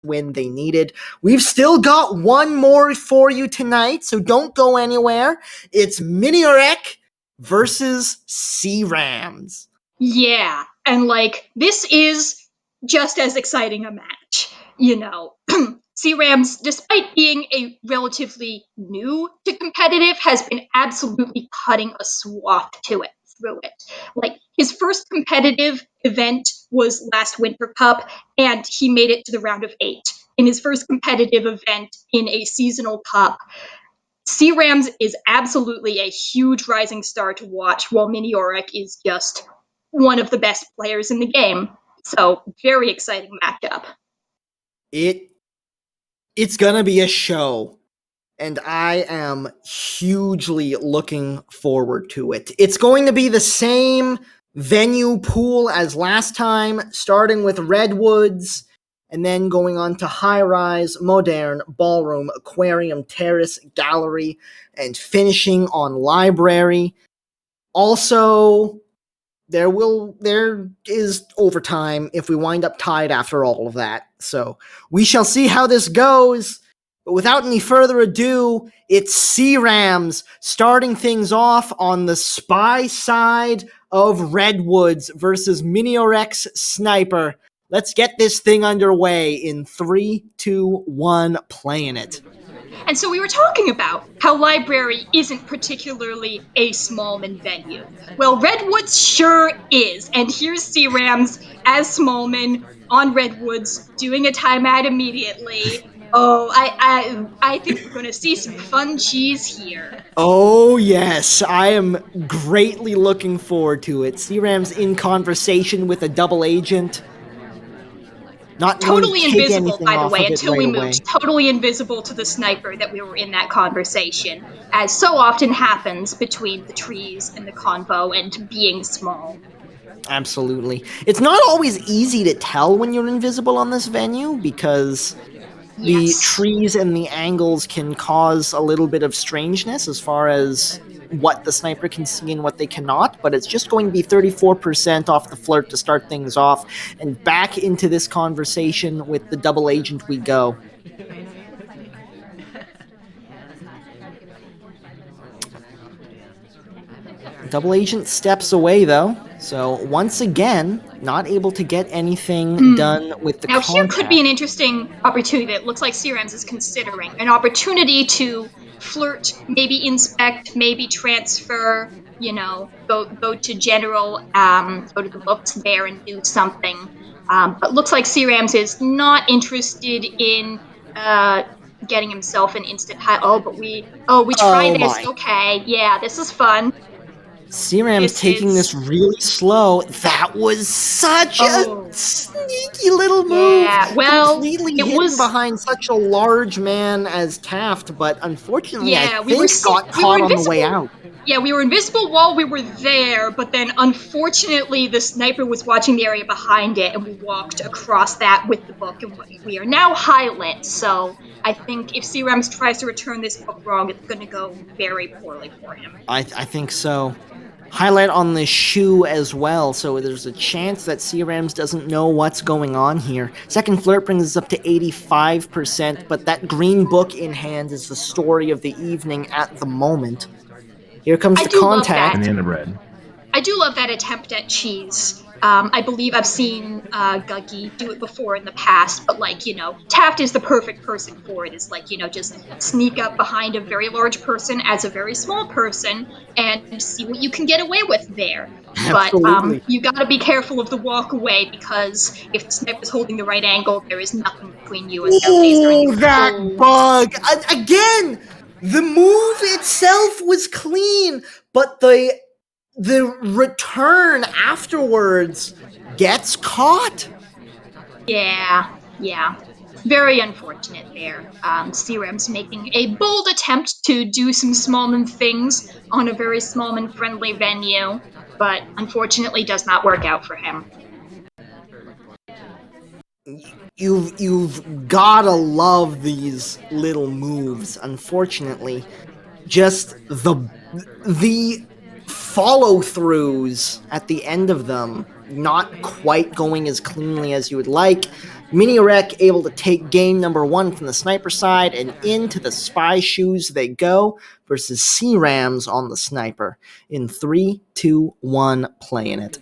win they needed. We've still got one more for you tonight, so don't go anywhere. It's Miniorek versus C-Rams. Yeah, and this is just as exciting a match, C-Rams, despite being a relatively new to competitive, has been absolutely cutting a swath through it. His first competitive event was last Winter Cup, and he made it to the round of 8. In his first competitive event in a seasonal cup, C-Rams is absolutely a huge rising star to watch, while Miniorek is just one of the best players in the game. So, very exciting matchup. It's gonna be a show, and I am hugely looking forward to it. It's going to be the same venue pool as last time, starting with Redwoods, and then going on to High Rise, Modern, Ballroom, Aquarium, Terrace, Gallery, and finishing on Library. Also, there is overtime if we wind up tied after all of that. So we shall see how this goes. But without any further ado, it's C-Rams starting things off on the spy side of Redwoods versus Miniorek's Sniper. Let's get this thing underway in 3, 2, 1, playing it. And so we were talking about how Library isn't particularly a Smallman venue. Well, Redwoods sure is. And here's C-Rams as Smallman on Redwoods doing a timeout immediately. Oh, I think we're going to see some fun cheese here. Oh, yes. I am greatly looking forward to it. C-Rams in conversation with a double agent. Not totally invisible, by the way, until we moved. Totally invisible to the Sniper that we were in that conversation, as so often happens between the trees and the convo and being small. Absolutely. It's not always easy to tell when you're invisible on this venue, because the trees and the angles can cause a little bit of strangeness as far as what the Sniper can see and what they cannot, but it's just going to be 34% off the flirt to start things off, and back into this conversation with the double agent we go. Double agent steps away, though, so once again, not able to get anything done with the Now, contact. here could be an interesting opportunity that looks like C-Rams is considering. An opportunity to flirt, maybe inspect, maybe transfer, go to general, go to the books there and do something. But looks like C-Rams is not interested in getting himself an instant high. We tried this. Okay, yeah, this is fun. C-Rams taking this really slow. That was such a sneaky little move. Yeah, well, completely hidden behind such a large man as Taft, but unfortunately, I think got caught on the way out. Yeah, we were invisible while we were there, but then unfortunately the Sniper was watching the area behind it, and we walked across that with the book, and we are now highlit, so I think if C-Rams tries to return this book wrong, it's going to go very poorly for him. I think so. Highlight on the shoe as well, so there's a chance that C-Rams doesn't know what's going on here. Second flirt brings us up to 85%, but that green book in hand is the story of the evening at the moment. Here comes the contact. And the bread. I do love that attempt at cheese. I believe I've seen Guggy do it before in the past, but Taft is the perfect person for it. It's just sneak up behind a very large person as a very small person and see what you can get away with there. Absolutely. But you gotta be careful of the walk away, because if the Sniper's holding the right angle, there is nothing between you and their laser. Oh, that bug! Again! The move itself was clean, but the return afterwards gets caught. Yeah. Very unfortunate there. C-Rams making a bold attempt to do some Smallman things on a very Smallman-friendly venue, but unfortunately does not work out for him. You've gotta love these little moves. Unfortunately, just the follow-throughs at the end of them not quite going as cleanly as you would like. Miniorek able to take game number 1 from the sniper side, and into the spy shoes they go versus C-Rams on the sniper. In 3, 2, 1, playing it.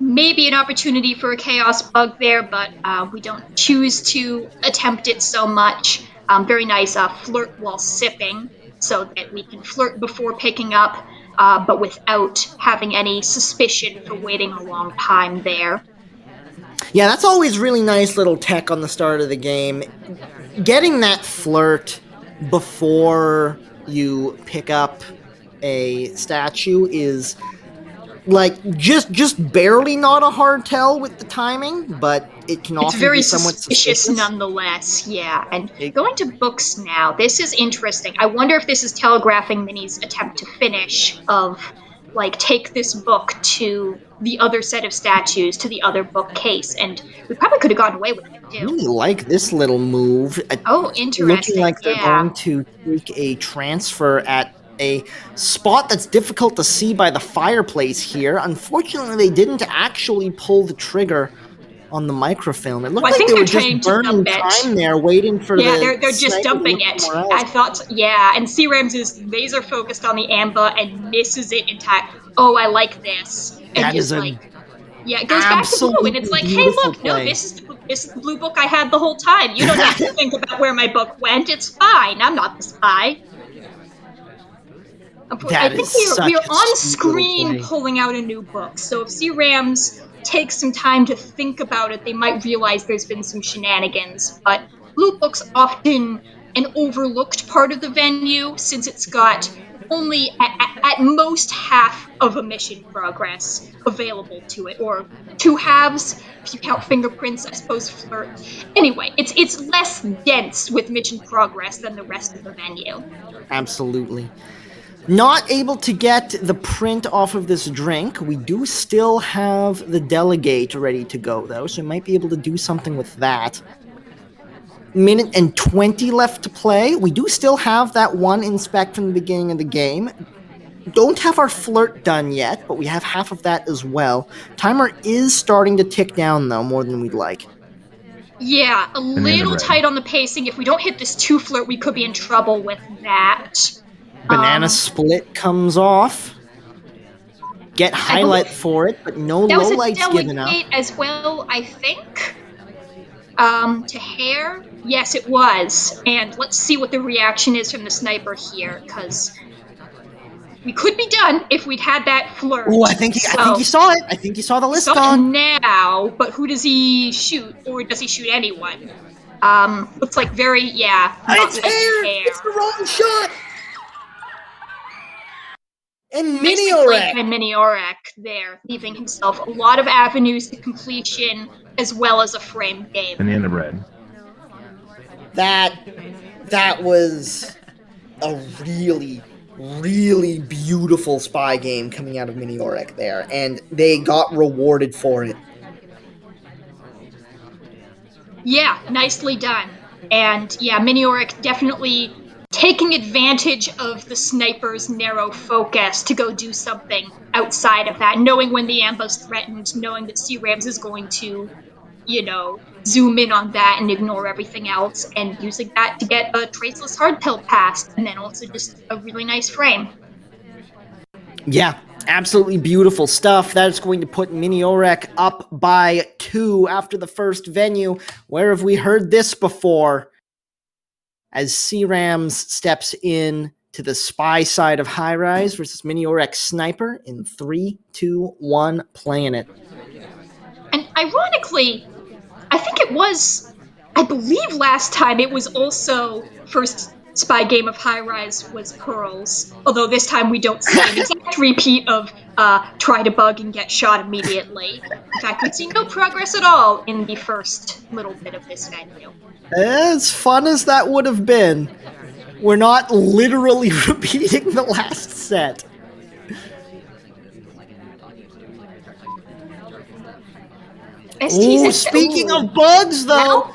Maybe an opportunity for a chaos bug there, but we don't choose to attempt it so much. Very nice flirt while sipping, so that we can flirt before picking up, but without having any suspicion for waiting a long time there. Yeah, that's always really nice little tech on the start of the game. Getting that flirt before you pick up a statue is like just barely not a hard tell with the timing, but it can It's often be very somewhat suspicious suspicious. nonetheless, yeah. And going to books now, this is interesting. I wonder if this is telegraphing Minnie's attempt to finish of, like, take this book to the other set of statues, to the other bookcase, and we probably could have gotten away with it I too. really like this little move. Oh, Looking interesting, like they're yeah. going to take a transfer at a spot that's difficult to see by the fireplace here. Unfortunately, they didn't actually pull the trigger on the microfilm. It looked Well, I like think they they're were just trying to burning dump it. time there, waiting for Yeah, the they're just sniper to dumping look it. somewhere I else. thought, yeah, and C-Rams is laser focused on the amber and misses it entirely. Oh, I like this, and That is is like, an yeah, it goes back to blue, and it's absolutely like, hey, beautiful look, no, play. this is the blue book I had the whole time. You don't need to think about where my book went. It's fine. I'm not the spy. I That is think we such are a on sweet little screen play. pulling out a new book. So if C-Rams take some time to think about it, they might realize there's been some shenanigans. But Blue Book's often an overlooked part of the venue, since it's got only at most half of a mission progress available to it, or two halves if you count fingerprints, I suppose flirt. Anyway, it's less dense with mission progress than the rest of the venue. Absolutely. Not able to get the print off of this drink. We do still have the delegate ready to go, though, so we might be able to do something with that. Minute and 20 left to play. We do still have that one inspect from the beginning of the game. Don't have our flirt done yet, but we have half of that as well. Timer is starting to tick down, though, more than we'd like. Yeah, a Banana little bread. tight on the pacing. If we don't hit this 2 flirt, we could be in trouble with that. Banana split comes off. Get I highlight believe for it, but no that was a lowlights given up. delegate as well, I think. To hair? Yes, it was. And let's see what the reaction is from the sniper here, because we could be done if we'd had that flirt. Oh, I think he So, saw it. I think he saw the he list saw it gone. now, but who does he shoot? Or does he shoot anyone? Looks like very, yeah, not It's liking hair. hair. It's the wrong shot. And Nicely played Miniorek. by Miniorek there, leaving himself a lot of avenues to completion as well as a frame game. Banana bread. That was a really beautiful spy game coming out of Miniorek there, and they got rewarded for it. Yeah, nicely done. And yeah, Miniorek definitely taking advantage of the sniper's narrow focus to go do something outside of that, knowing when the ambush threatened, knowing that C-Rams is going to, zoom in on that and ignore everything else, and using that to get a traceless hardtail pass, and then also just a really nice frame. Yeah, absolutely beautiful stuff. That is going to put Miniorek up by 2 after the first venue. Where have we heard this before? As C-Rams steps in to the spy side of High Rise versus Miniorek Sniper in 3, 2, 1, playing it. And ironically, I believe last time it was also first spy game of High Rise was Pearls, although this time we don't see an exact repeat of try to bug and get shot immediately. In fact, we see no progress at all in the first little bit of this venue. As fun as that would have been, we're not literally repeating the last set. Ooh, speaking of bugs, though. Well,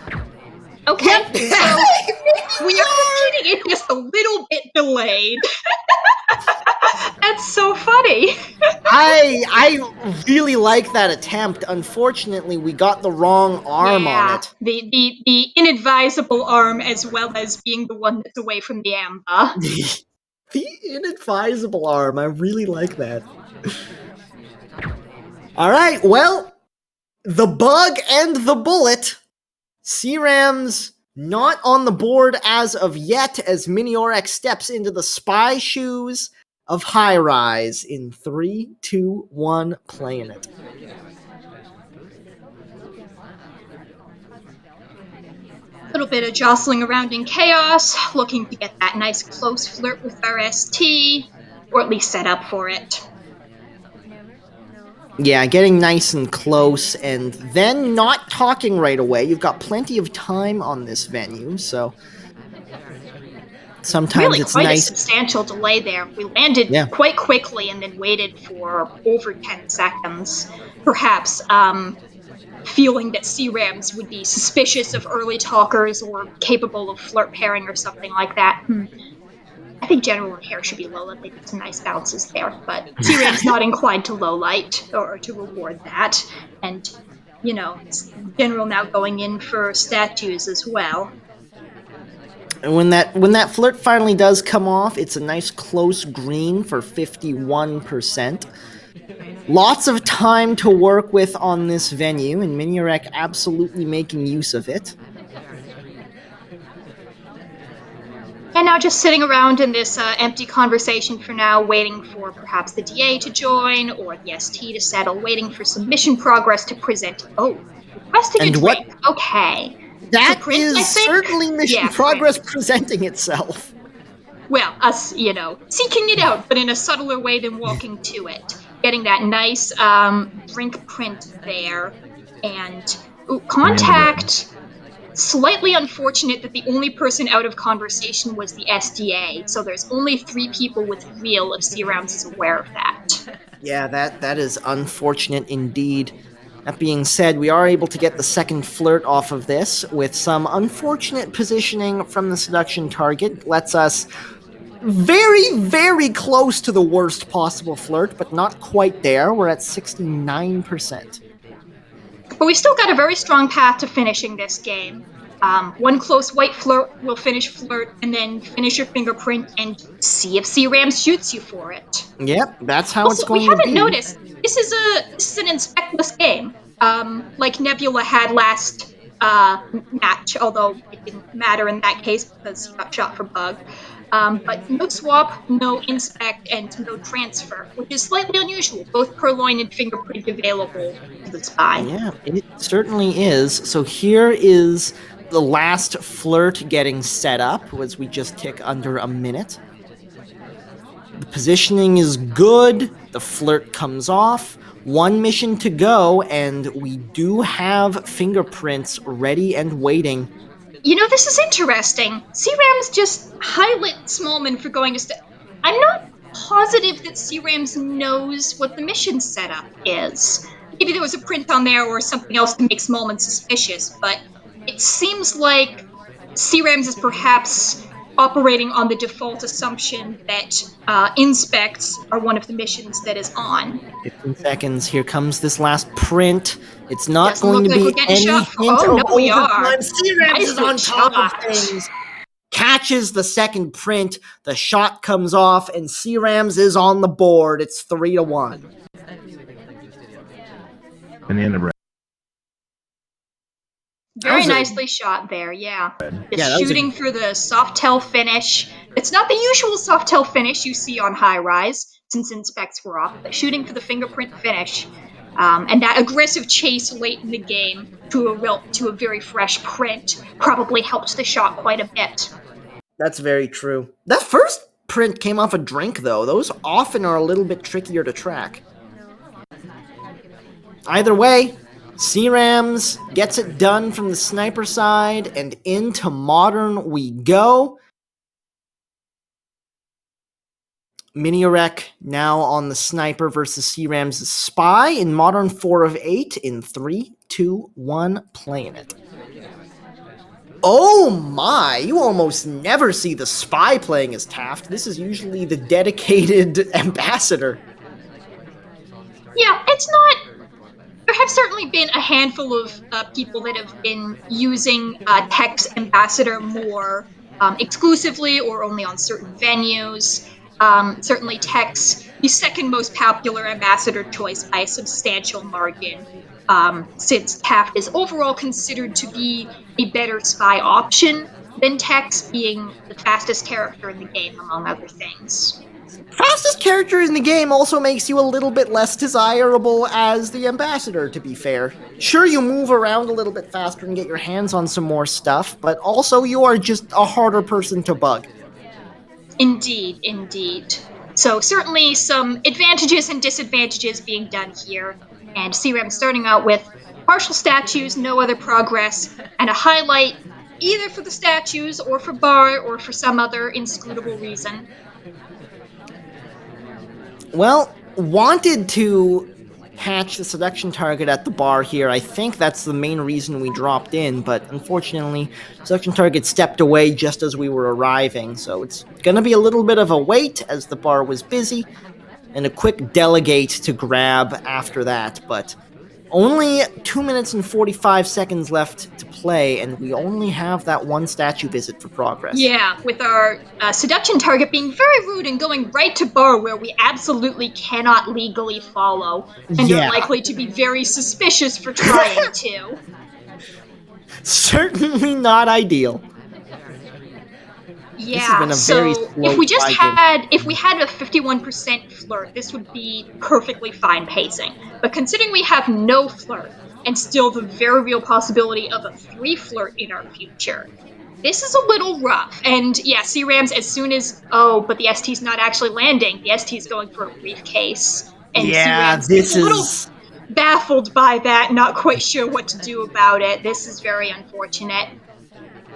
okay, so we are repeating it just a little bit delayed. That's so funny. I really like that attempt. Unfortunately, we got the wrong arm on Yeah, it. the inadvisable arm as well as being the one that's away from the amber. The inadvisable arm. I really like that. All right, well, the bug and the bullet. C-Rams not on the board as of yet as Miniorek steps into the spy shoes of High Rise in 3, 2, 1, playing it. A little bit of jostling around in chaos, looking to get that nice close flirt with our ST, or at least set up for it. Yeah, getting nice and close and then not talking right away. You've got plenty of time on this venue, so sometimes Really it's quite a nice. substantial delay there. We landed Yeah. quite quickly and then waited for over 10 seconds, perhaps feeling that C-Rams would be suspicious of early talkers or capable of flirt pairing or something like that. I think General and Hare should be low light. They did some nice bounces there, but C-Ram's not inclined to low light or to reward that. And, General now going in for statues as well. And when that flirt finally does come off, it's a nice close green for 51%. Lots of time to work with on this venue, and Miniorek absolutely making use of it. And now just sitting around in this empty conversation for now, waiting for perhaps the DA to join or the ST to settle, waiting for some mission progress to present. Oh, requesting a And what drink. Okay. For that Print, I is think? certainly mission Yeah, progress Print. presenting itself. Well, us, seeking it out, but in a subtler way than walking to it. Getting that nice drink print there. And contact. Slightly unfortunate that the only person out of conversation was the SDA, so there's only 3 people with real if C-Rams is aware of that. Yeah, that is unfortunate indeed. That being said, we are able to get the second flirt off of this with some unfortunate positioning from the seduction target. Lets us very, very close to the worst possible flirt, but not quite there. We're at 69%. But we've still got a very strong path to finishing this game. One close white flirt will finish flirt, and then finish your fingerprint and see if C-Rams shoots you for it. Yep, that's how it's Also, we going to haven't be. noticed this is an inspectless game, like Nebula had last match, although it didn't matter in that case because he got shot for bug. But no swap, no inspect, and no transfer, which is slightly unusual. Both purloin and fingerprint available to the spy. Yeah, it certainly is. So here is the last flirt getting set up as we just tick under a minute. The positioning is good. The flirt comes off. One mission to go, and we do have fingerprints ready and waiting. This is interesting. C-Rams just highlight Smallman for going to. I'm not positive that C-Rams knows what the mission setup is. Maybe there was a print on there or something else to make Smallman suspicious, but it seems like C-Rams is perhaps operating on the default assumption that inspects are one of the missions that is on. 15 seconds. Here comes this last print. It's not Doesn't going look to like we're be getting any shot. hint Oh of no, we are. overtime. C-Rams is Nicely on top of shot. things. Catches the second print. The shot comes off, and C-Rams is on the board. It's 3-1. Banana bread. Very nicely shot there, yeah. Just Yeah, that was shooting for the soft tail finish. It's not the usual soft tail finish you see on High Rise, since inspects were off, but shooting for the fingerprint finish. And that aggressive chase late in the game to a very fresh print probably helped the shot quite a bit. That's very true. That first print came off a drink, though. Those often are a little bit trickier to track. Either way, C-Rams gets it done from the sniper side, and into Modern we go. Miniorek now on the sniper versus C-Rams' spy in Modern 4 of 8 in 3, 2, 1, playing it. Oh my, you almost never see the spy playing as Taft. This is usually the dedicated ambassador. Yeah, it's not. There have certainly been a handful of people that have been using Tech's ambassador more exclusively or only on certain venues. Certainly, Tech's the second most popular ambassador choice by a substantial margin, since Taft is overall considered to be a better spy option than Tex, being the fastest character in the game, among other things. Fastest character in the game also makes you a little bit less desirable as the ambassador, to be fair. Sure, you move around a little bit faster and get your hands on some more stuff, but also you are just a harder person to bug. Indeed, indeed. So certainly some advantages and disadvantages being done here. And CRAM starting out with partial statues, no other progress, and a highlight either for the statues or for bar or for some other inscrutable reason. Well, wanted to hatch the seduction target at the bar here. I think that's the main reason we dropped in, but unfortunately, seduction target stepped away just as we were arriving, so it's gonna be a little bit of a wait as the bar was busy, and a quick delegate to grab after that, but only 2 minutes and 45 seconds left to play, and we only have that one statue visit for progress. Yeah, with our seduction target being very rude and going right to bar where we absolutely cannot legally follow and are Yeah, likely to be very suspicious for trying to. certainly not ideal. This has Yeah, been a very so slow spy game. if we had a 51% flirt, this would be perfectly fine pacing. But considering we have no flirt and still the very real possibility of a 3 flirt in our future, this is a little rough. And yeah, C-Rams, as soon as, oh, but the ST's not actually landing, the ST's going for a briefcase. And Yeah, C-Rams gets this a little is baffled by that, not quite sure what to do about it. This is very unfortunate.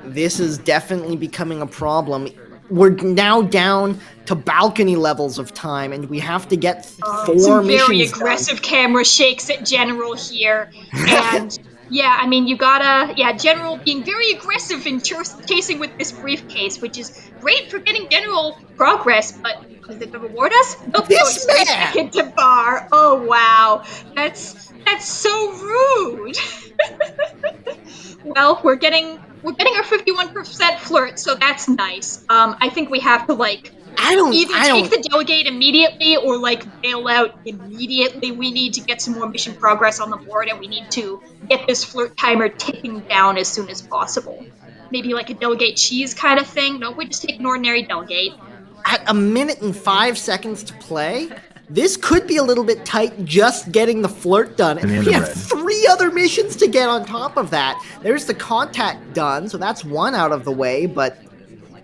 this is definitely becoming a problem. We're now down to balcony levels of time, and we have to get Some four very missions done. aggressive camera shakes at General here. And yeah, I mean, you gotta, yeah, General being very aggressive in chasing with this briefcase, which is great for getting General progress, but does it reward us? Nope, going This straight back man! into bar. Oh, wow. That's so rude. Well, we're getting our 51% flirt, so that's nice. I think we have to like either I take don't, the delegate immediately or like bail out immediately. We need to get some more mission progress on the board and we need to get this flirt timer ticking down as soon as possible. Maybe like a delegate cheese kind of thing. No, we just take an ordinary delegate. at a minute and 5 seconds to play, this could be a little bit tight just getting the flirt done. We have 3 other missions to get on top of that. There's the contact done, so that's one out of the way, but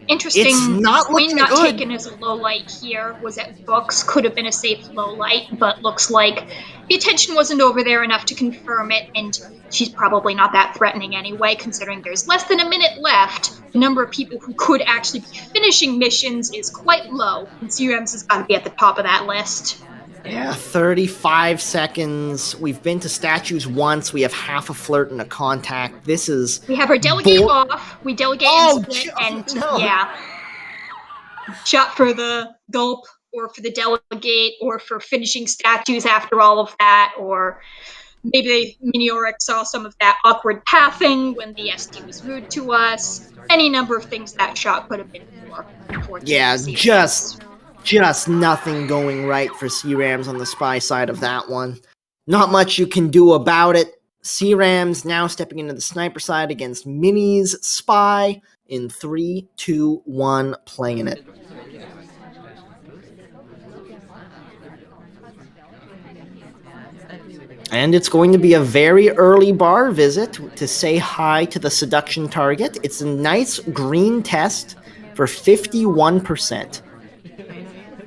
it's Interesting not coin looking not good. taken as a low light here was at books, could have been a safe low light, but looks like the attention wasn't over there enough to confirm it, and she's probably not that threatening anyway, considering there's less than a minute left. The number of people who could actually be finishing missions is quite low, and CRMs has got to be at the top of that list. Yeah, 35 seconds. We've been to statues once. We have half a flirt and a contact. This is We have our delegate off, we delegate and Oh, split, oh, and no. yeah, shot for the gulp or for the delegate or for finishing statues after all of that, or maybe Miniorek saw some of that awkward pathing when the ST was rude to us. Any number of things that shot could have been for, unfortunately, Yeah, for CRAMs. just nothing going right for C-Rams on the spy side of that one. Not much you can do about it. C-Rams now stepping into the sniper side against Mini's spy in 3, 2, 1, playing it. And it's going to be a very early bar visit to say hi to the seduction target. It's a nice green test for 51%.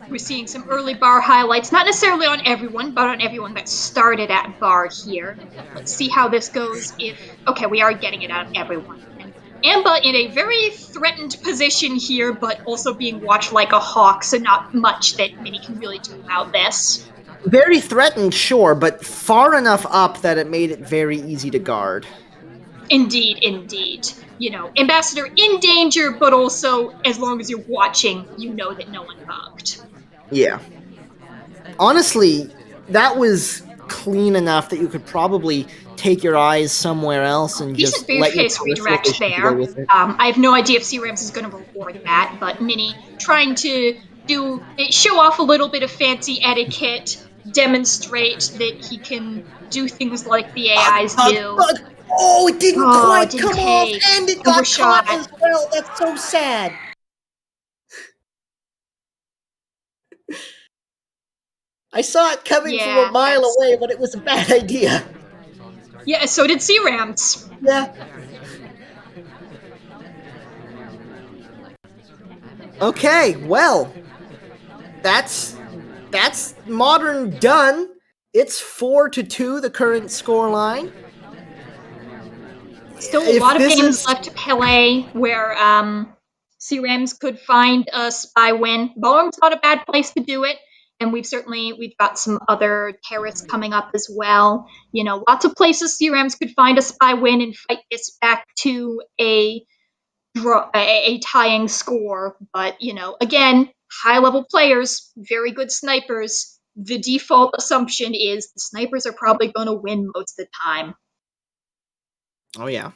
We're seeing some early bar highlights, not necessarily on everyone, but on everyone that started at bar here. Let's see how this goes if. Okay, we are getting it out of everyone. And Amba in a very threatened position here, but also being watched like a hawk, so not much that Mini can really do about this. Very threatened, sure, but far enough up that it made it very easy to guard. Indeed, indeed. Ambassador in danger, but also as long as you're watching, you know that no one bugged. Yeah. Honestly, that was clean enough that you could probably take your eyes somewhere else and Decent just let your briefcase peripheral redirect vision go there. with it. I have no idea if C-Rams is going to reward that, but Mini trying to show off a little bit of fancy etiquette, demonstrate that he can do things like the Bug, AIs bug, do. bug! Oh, it didn't Oh, it quite didn't come off, take. and it got Overshot. caught as well. That's so sad. I saw it coming from a Yeah, mile away, but it was a bad idea. Yeah, so did C-Rams. Yeah. Okay, well, that's modern done. It's 4-2, the current score line. Still a If lot of this games is left to play where C-Rams could find a spy win. Ballroom's not a bad place to do it, and we've got some other Terrace coming up as well. Lots of places C-Rams could find a spy win and fight this back to a draw, a tying score. But again, high level players, very good snipers. The default assumption is the snipers are probably going to win most of the time. Oh yeah.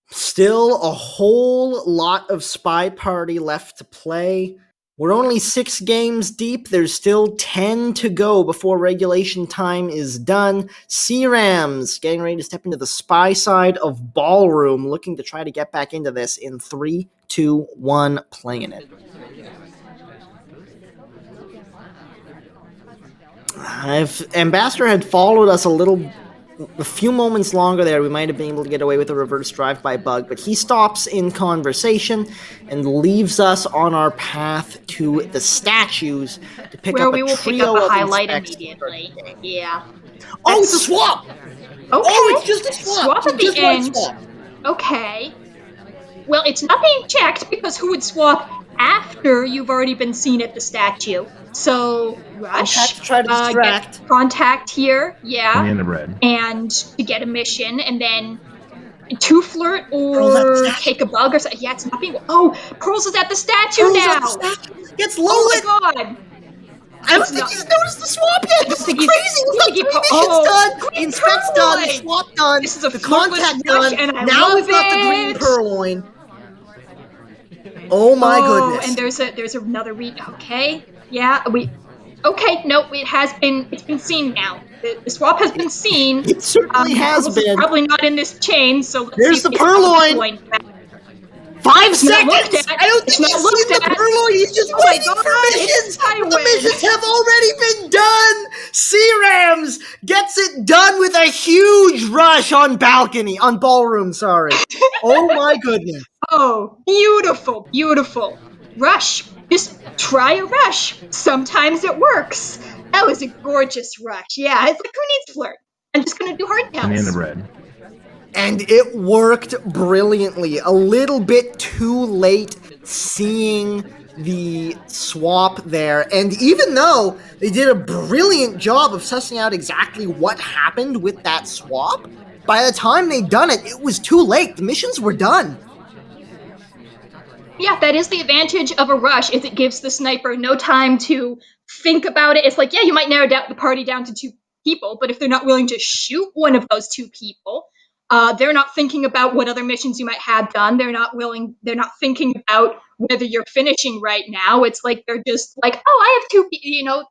Still a whole lot of SpyParty left to play. We're only 6 games deep. There's still 10 to go before regulation time is done. C-Rams getting ready to step into the spy side of Ballroom, looking to try to get back into this in 3, 2, 1, playing it. If Ambassador had followed us a few moments longer there, we might have been able to get away with a reverse drive-by bug, but he stops in conversation and leaves us on our path to the statues to pick Where up a we will pick up trio a of highlight inspects to start immediately. the game. Yeah. Oh, it's a swap! Oh, it's Okay. just a swap! Swap at the Just one end. swap. Okay. Well, it's not being checked because who would swap after you've already been seen at the statue? So, Contact Rush, to try to get distract. contact here, yeah, Banana bread. and to get a mission, and then to flirt Pearl's at the or statue. take a bug or something. Yeah, it's not being. Oh, Pearls is at the statue Pearl's at the now. statue. Gets low Oh lit. my god. I don't It's think not. he's noticed the swap I yet. don't This is think crazy. he's. We've I got think he. 3 missions Oh, done. The green inspect's done. The purloin. swap done. This is a The flirtless contact rush, done. and I Now love we've got the green it. purloin. Oh my Oh, goodness. and there's another read. Okay, yeah, we. Okay, no, it's been seen now. The swap has been seen. It certainly has Pearls is been. probably not in this chain, so let's see There's if the we have a purloin. purloin. 5 It's not looked seconds. at. I don't It's think not he's looked seen the at. purloin. He's just Oh my waiting god, for missions. it's The Tywin. missions have already been done. C-Rams gets it done with a huge rush on Ballroom, sorry. Oh my goodness. Oh, beautiful, beautiful. Rush. Just try a rush. Sometimes it works. That was a gorgeous rush. Yeah, it's like who needs flirt? I'm just gonna do Banana hardtails. bread. And it worked brilliantly. A little bit too late seeing the swap there. And even though they did a brilliant job of sussing out exactly what happened with that swap, by the time they'd done it, it was too late. The missions were done. Yeah, that is the advantage of a rush, is it gives the sniper no time to think about it. It's like, yeah, you might narrow down the party down to 2 people, but if they're not willing to shoot one of those 2 people, they're not thinking about what other missions you might have done. They're not thinking about whether you're finishing right now. It's like they're just like, oh, I have 2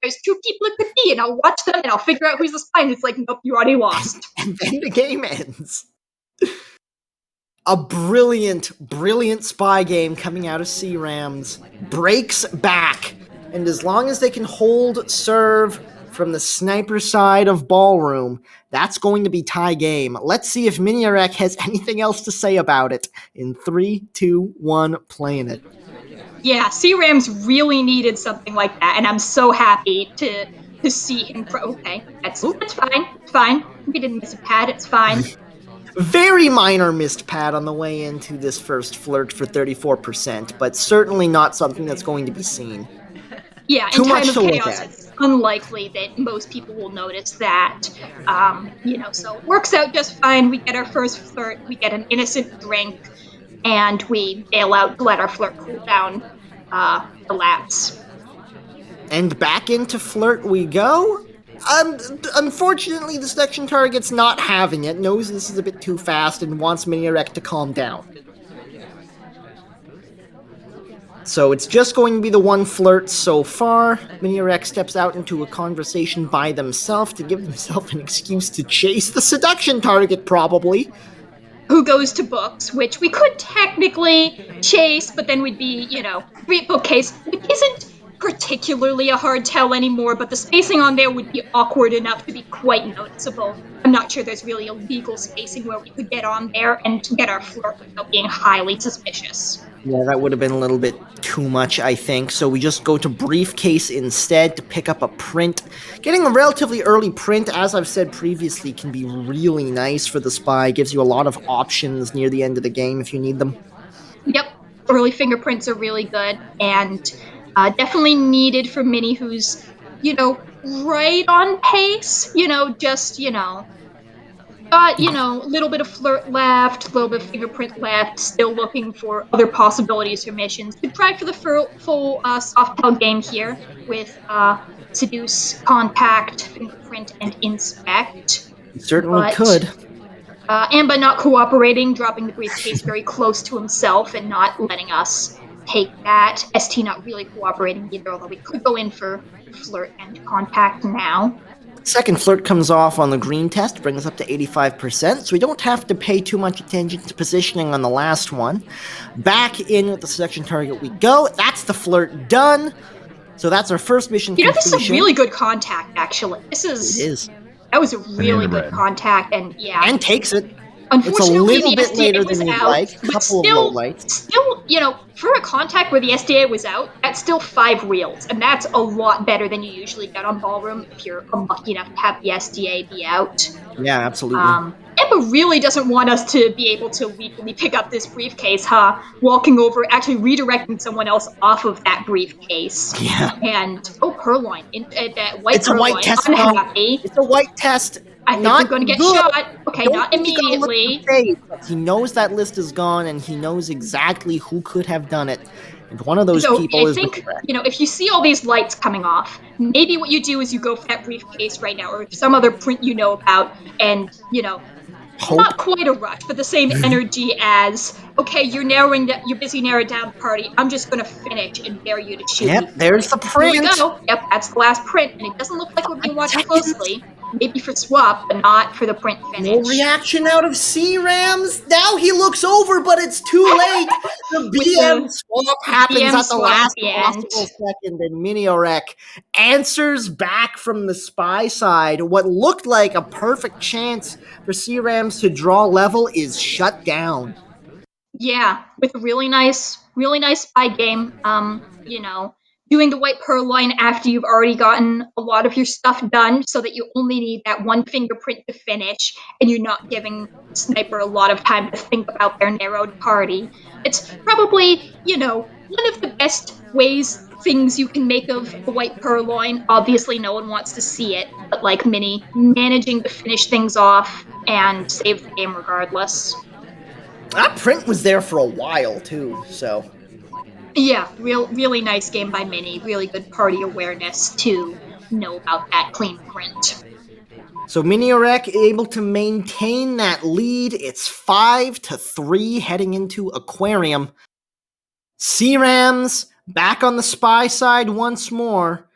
there's 2 people it could be, and I'll watch them and I'll figure out who's the spy. And it's like, nope, you already lost. And then the game ends. A brilliant, brilliant spy game coming out of C-Rams breaks back. And as long as they can hold serve from the sniper side of Ballroom, that's going to be tie game. Let's see if Miniorek has anything else to say about it. In 3, 2, 1, playing it. Yeah, C-Rams really needed something like that, and I'm so happy to see him. Okay, that's fine. It's fine. We didn't miss a pad. It's fine. Very minor missed pad on the way into this first flirt for 34%, but certainly not something that's going to be seen. Yeah, Too in much time of to look chaos, at. unlikely that most people will notice that. So it works out just fine. We get our first flirt, we get an innocent drink, and we bail out to let our flirt cool down elapse. And back into flirt we go. Unfortunately, the section target's not having it, knows this is a bit too fast, and wants Miniorek to calm down. So it's just going to be the one flirt so far. Miniorek steps out into a conversation by themselves to give themselves an excuse to chase the seduction target, probably. Who goes to books, which we could technically chase, but then we'd be, read bookcase, which isn't particularly a hard tell anymore, but the spacing on there would be awkward enough to be quite noticeable. I'm not sure there's really a legal spacing where we could get on there and get our flirt without being highly suspicious. Yeah, that would have been a little bit too much, I think. So we just go to briefcase instead to pick up a print. Getting a relatively early print, as I've said previously, can be really nice for the spy. Gives you a lot of options near the end of the game if you need them. Yep, early fingerprints are really good and definitely needed for Minnie, who's, right on pace. Got, a little bit of flirt left, a little bit of fingerprint left, still looking for other possibilities for missions. Could try for the full softball game here with seduce, contact, fingerprint, and inspect. You certainly But could. and by not cooperating, dropping the briefcase very close to himself and not letting us take that. ST not really cooperating either, although we could go in for flirt and contact now. Second flirt comes off on the green test, brings us up to 85%, so we don't have to pay too much attention to positioning on the last one. Back in with the seduction target we go. That's the flirt done. So that's our first mission completion. This is a really good contact, actually. It is. That was a really good contact, and yeah. And takes it. Unfortunately, it's a little bit later than we'd like. A couple of low lights. Still, for a contact where the SDA was out, that's still 5 reels, and that's a lot better than you usually get on Ballroom if you're unlucky enough to have the SDA be out. Yeah, absolutely. Emma really doesn't want us to be able to legally pick up this briefcase, huh? Walking over, actually redirecting someone else off of that briefcase. Yeah. And, purloin. That white it's purloin. A white test. Unhappy. It's a white test. I think not we're going to get good. shot. Okay, Don't not immediately. He knows that list is gone, and he knows exactly who could have done it. And one of those people is Miniorek. If you see all these lights coming off, maybe what you do is you go for that briefcase right now, or some other print you know about, and, Hope. Not quite a rush, but the same energy as, okay, you're busy narrowing down the party. I'm just going to finish and dare you to shoot. Yep, there's the print. Here we go. Yep, that's the last print, and it doesn't look like we're being watched closely. Maybe for swap, but not for the print finish. No reaction out of C-Rams. Now he looks over, but it's too late. The BM swap happens at the last possible second, and Miniorek answers back from the spy side. What looked like a perfect chance for C-Rams to draw level is shut down. Yeah, with a really nice spy game. Doing the white purloin after you've already gotten a lot of your stuff done so that you only need that one fingerprint to finish and you're not giving Sniper a lot of time to think about their narrowed party. It's probably, one of the best things you can make of a white purloin. Obviously, no one wants to see it, but like Minnie, managing to finish things off and save the game regardless. That print was there for a while, too, so... Yeah, really nice game by Minnie. Really good party awareness to know about that clean print. So Miniorek able to maintain that lead. It's 5-3 heading into Aquarium. C-Rams back on the spy side once more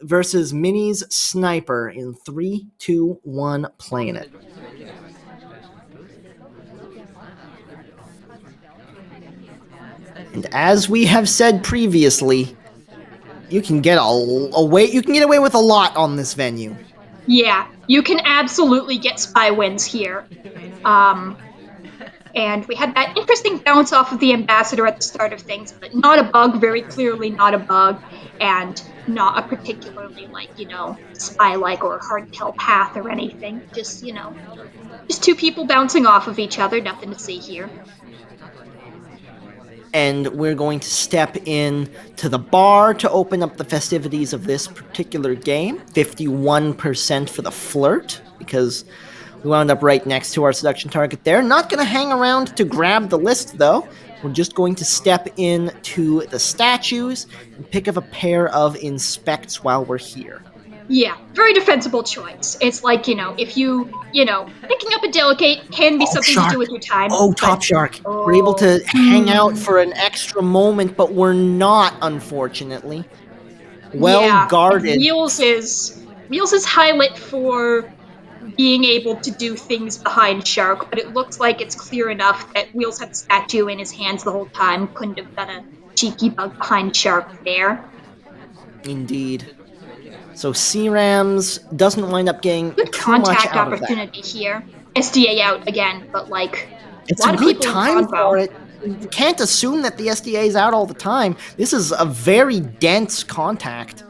versus Minnie's Sniper in 3, 2, 1, playing it. And as we have said previously, you can get away with a lot on this venue. Yeah, you can absolutely get spy wins here. And we had that interesting bounce off of the ambassador at the start of things, but not a bug, very clearly not a bug. And not a particularly spy-like or hard-tell path or anything. Just two people bouncing off of each other. Nothing to see here. And we're going to step in to the bar to open up the festivities of this particular game. 51% for the flirt, because we wound up right next to our seduction target there. Not going to hang around to grab the list, though. We're just going to step in to the statues and pick up a pair of inspects while we're here. Yeah, very defensible choice. It's like, if picking up a delegate can be something to do with your time. Oh, but Top Shark. We're able oh, to hang out for an extra moment, but we're not, unfortunately. Well yeah, guarded. Wheels is highlight for being able to do things behind Shark, but it looks like it's clear enough that Wheels had the statue in his hands the whole time, couldn't have done a cheeky bug behind Shark there. Indeed. So C-Rams doesn't wind up getting Good too much contact out of that. opportunity here. SDA out again, but a It's a lot of good people in time convo. for it. You can't assume that the SDA is out all the time. This is a very dense contact.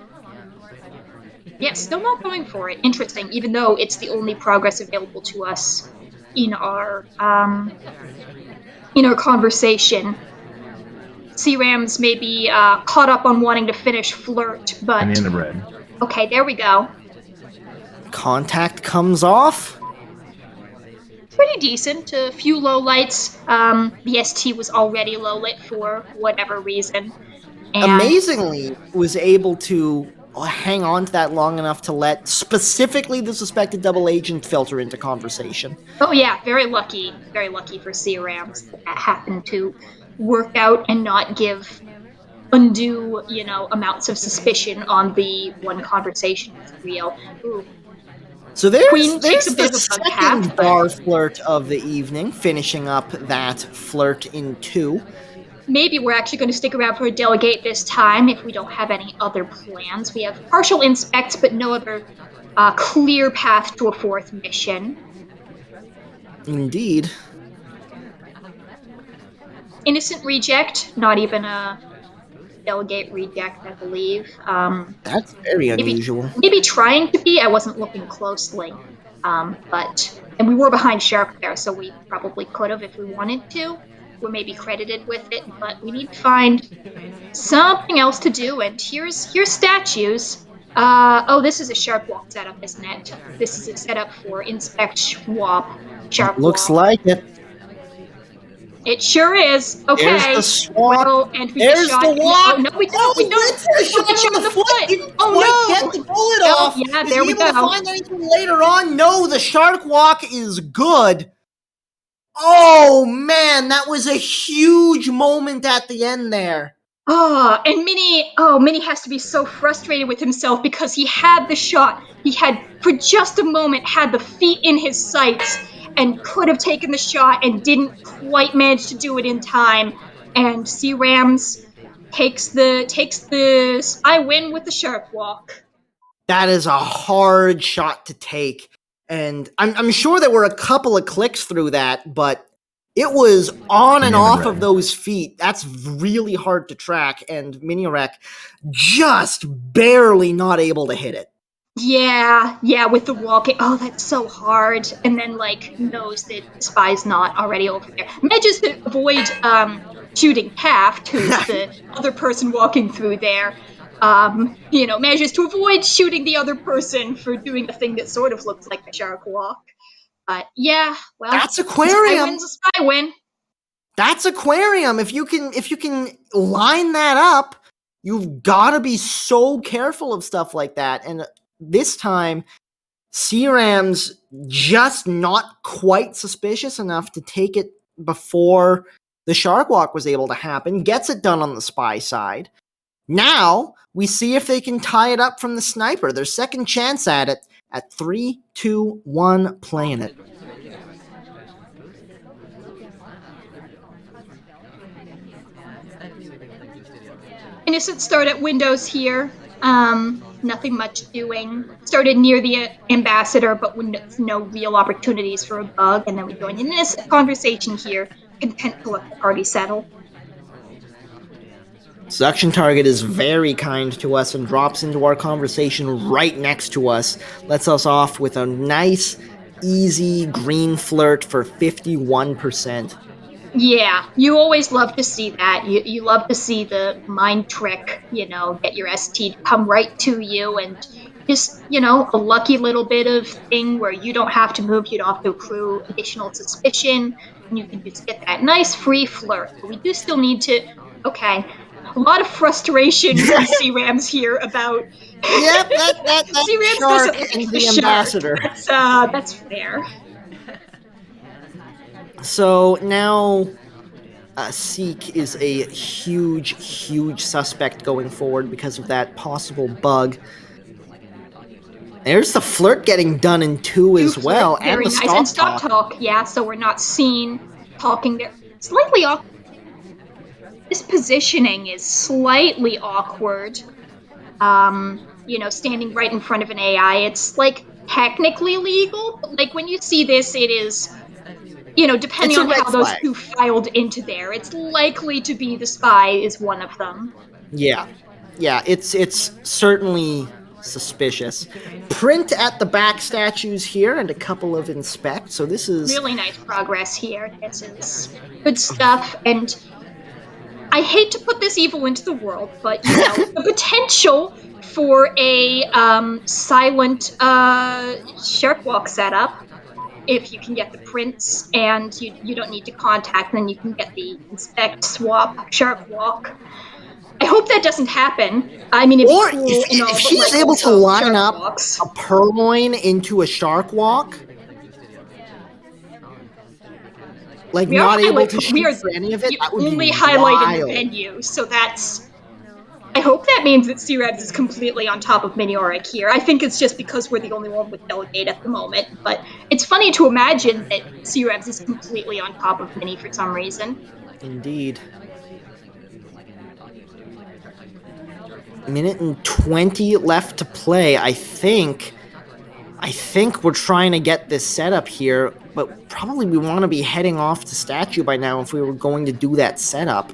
Yeah, still not going for it. Interesting, even though it's the only progress available to us in our conversation. C-Rams may be caught up on wanting to finish flirt, but And in the red. Okay, there we go. Contact comes off. Pretty decent. A few low lights. The ST was already low lit for whatever reason. And Amazingly, was able to hang on to that long enough to let specifically the suspected double agent filter into conversation. oh yeah, very lucky for C-Rams that happened to work out and not give undue, amounts of suspicion on the one conversation was real. Ooh. So Queen takes a there's bit the of a bug path, second but bar flirt of the evening, finishing up that flirt in 2. maybe we're actually going to stick around for a delegate this time if we don't have any other plans. We have partial inspects, but no other clear path to a fourth mission. Indeed. Innocent reject, not even a delegate reject, I believe. That's very Maybe unusual. maybe trying to be. I wasn't looking closely, and we were behind Shark there, so we probably could have if we wanted to. We're maybe credited with it, but we need to find something else to do. And here's statues. Oh, this is a shark walk setup, isn't it? This is a setup for inspect swap shark Looks walk. like it. It sure is. There's the Okay. swap. Well, and we get There's shot. the walk. Oh no, we don't. We don't. Went for a We got shot shot on in the the foot. foot. Didn't Oh quite no. get the bullet Oh off. yeah, Is there he we able go. to find anything later on? No, the shark walk is good. Oh man, that was a huge moment at the end there. And Minnie has to be so frustrated with himself because he had the shot. He had, for just a moment, had the feet in his sights and could have taken the shot and didn't quite manage to do it in time. And C Rams takes the spy win with the shark walk. That is a hard shot to take. And I'm sure there were a couple of clicks through that, but it was on and off of those feet. That's really hard to track, and Miniorek just barely not able to hit it. Yeah, with the walking. Oh, that's so hard. And then knows that the spy's not already over there. Manages to avoid shooting Taft, who's the other person walking through there. Manages to avoid shooting the other person for doing a thing that sort of looks like a shark walk. But yeah, well, That's a spy Aquarium. win's a spy win. That's Aquarium. If you can line that up, you've got to be so careful of stuff like that. And this time, C-Ram's just not quite suspicious enough to take it before the shark walk was able to happen. Gets it done on the spy side. Now, we see if they can tie it up from the sniper. Their second chance at it at 3, 2, 1, playing it. Innocent start at Windows here. Nothing much doing. Started near the ambassador, but with no real opportunities for a bug. And then we joined an innocent conversation here, content to let the party settle. Seduction Target is very kind to us and drops into our conversation right next to us. Lets us off with a nice, easy green flirt for 51%. Yeah, you always love to see that. You love to see the mind trick, get your ST to come right to you and just, a lucky little bit of thing where you don't have to move, you don't have to accrue additional suspicion, and you can just get that nice free flirt. But we do still need to, okay, a lot of frustration from C-Rams here about Yep, that C-Rams shark doesn't like and the the shark. ambassador. That's fair. So now Seek is a huge suspect going forward because of that possible bug. There's the flirt getting done in two Two as flirt, well, and very the nice. And stop stop talk. talk, yeah, so we're not seen talking there. Slightly awkward. This positioning is slightly awkward. Standing right in front of an AI, it's like technically legal, but like when you see this, it is, depending It's a on red how those flag. two filed into there, it's likely to be the spy is one of them. Yeah. Yeah, it's certainly suspicious. Print at the back statues here and a couple of inspect. So this is Really nice progress here. This is good stuff. And I hate to put this evil into the world, but the potential for a silent shark walk setup, if you can get the prints and you don't need to contact, then you can get the inspect swap shark walk. I hope that doesn't happen. I mean, it'd be or cool and if all, but he's like able to also line shark up walks. a purloin into a shark walk, like We are not able highlight. to We shoot are for any of it, that would be only highlighting the wild. venue, so that's. I hope that means that C-Rebs is completely on top of Miniorek here. I think it's just because we're the only one with Delegate at the moment, but it's funny to imagine that C-Rebs is completely on top of Mini for some reason. Indeed. Minute and 20 left to play. I think we're trying to get this set up here, but probably we want to be heading off to statue by now if we were going to do that setup.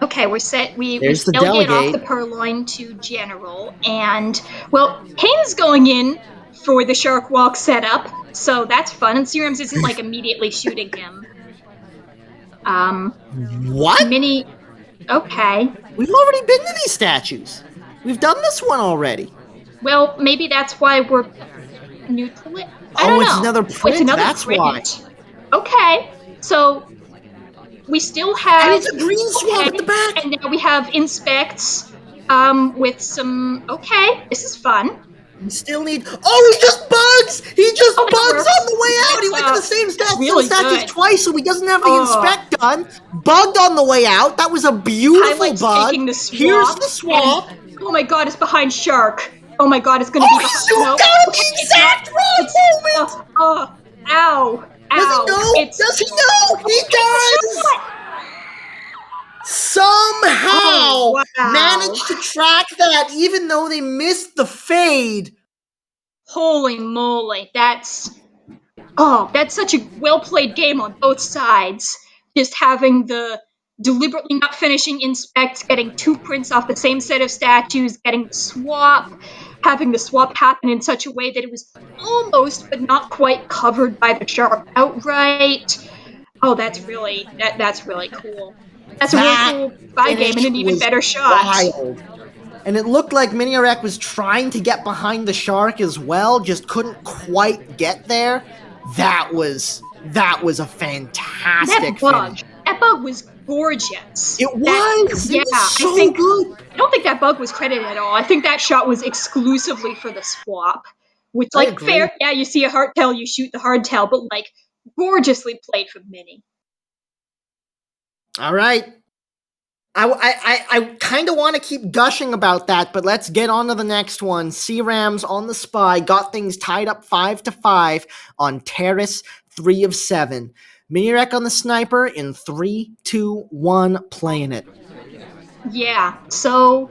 Okay, we're set. We There's the delegate off the delegate. purloin to general, and well, Kane's going in for the shark walk setup, so that's fun. And Serums isn't like immediately shooting him. What? Mini. Okay, We've already been to these statues. We've done this one already. well, maybe that's why we're neutral. I Oh, don't it's know. another Oh, it's print. another That's why. print. Okay, so we still And have it's a green swab okay, at the back. and now we have inspects with some. Okay, this is fun. We still need. Oh, he just bugs! He just Oh, that bugs on works. the way out. He That's went to the same really statues good. twice, so he doesn't have the Oh, inspect done. Bugged on the way out. That was a beautiful highlights bug. taking the Here's swap, the and swap. oh my god, it's behind Shark. Oh my god, it's gonna be Oh, he behind. zoomed No, out at okay, the it's not. exact wrong It's moment. ow, Does he ow. know? It's Does he know? He take the does. shot. Oh Somehow wow. managed to track that, even though they missed the fade. Holy moly, that's such a well played game on both sides. Just having the deliberately not finishing inspect, getting two prints off the same set of statues, getting the swap, having the swap happen in such a way that it was almost but not quite covered by the shark outright. Oh, that's really cool. That's a really That cool spy game and finish an even was better shot. wild. And it looked like Miniorek was trying to get behind the shark as well, just couldn't quite get there. That was a That fantastic bug, finish. that bug was gorgeous. It was. It Yeah, was so good. I don't think that bug was credited at all. I think that shot was exclusively for the swap. Which, I like, agree. fair, yeah, you see a hardtail, you shoot the hardtail, but like, gorgeously played from Mini. All right. I kind of want to keep gushing about that, but let's get on to the next one. C-Rams on the spy got things tied up 5-5 on Terrace, 3 of 7. Miniorek on the sniper in 3, 2, 1, playing it. Yeah, so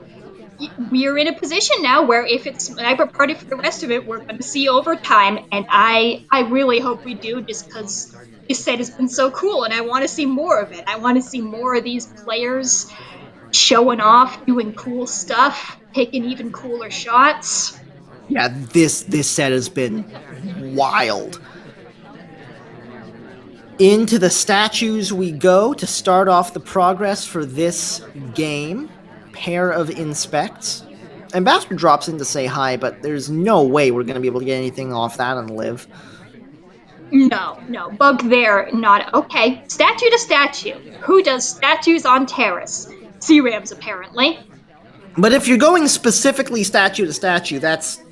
we're in a position now where if it's sniper party for the rest of it, we're going to see overtime, and I really hope we do, just because this set has been so cool, and I want to see more of it. I want to see more of these players showing off, doing cool stuff, taking even cooler shots. Yeah, this set has been wild. Into the statues we go to start off the progress for this game. Pair of inspects. Ambassador drops in to say hi, but there's no way we're going to be able to get anything off that and live. No, bug there, not okay. Statue to statue. Who does statues on Terrace? C-Rams, apparently. But if you're going specifically statue to statue, that's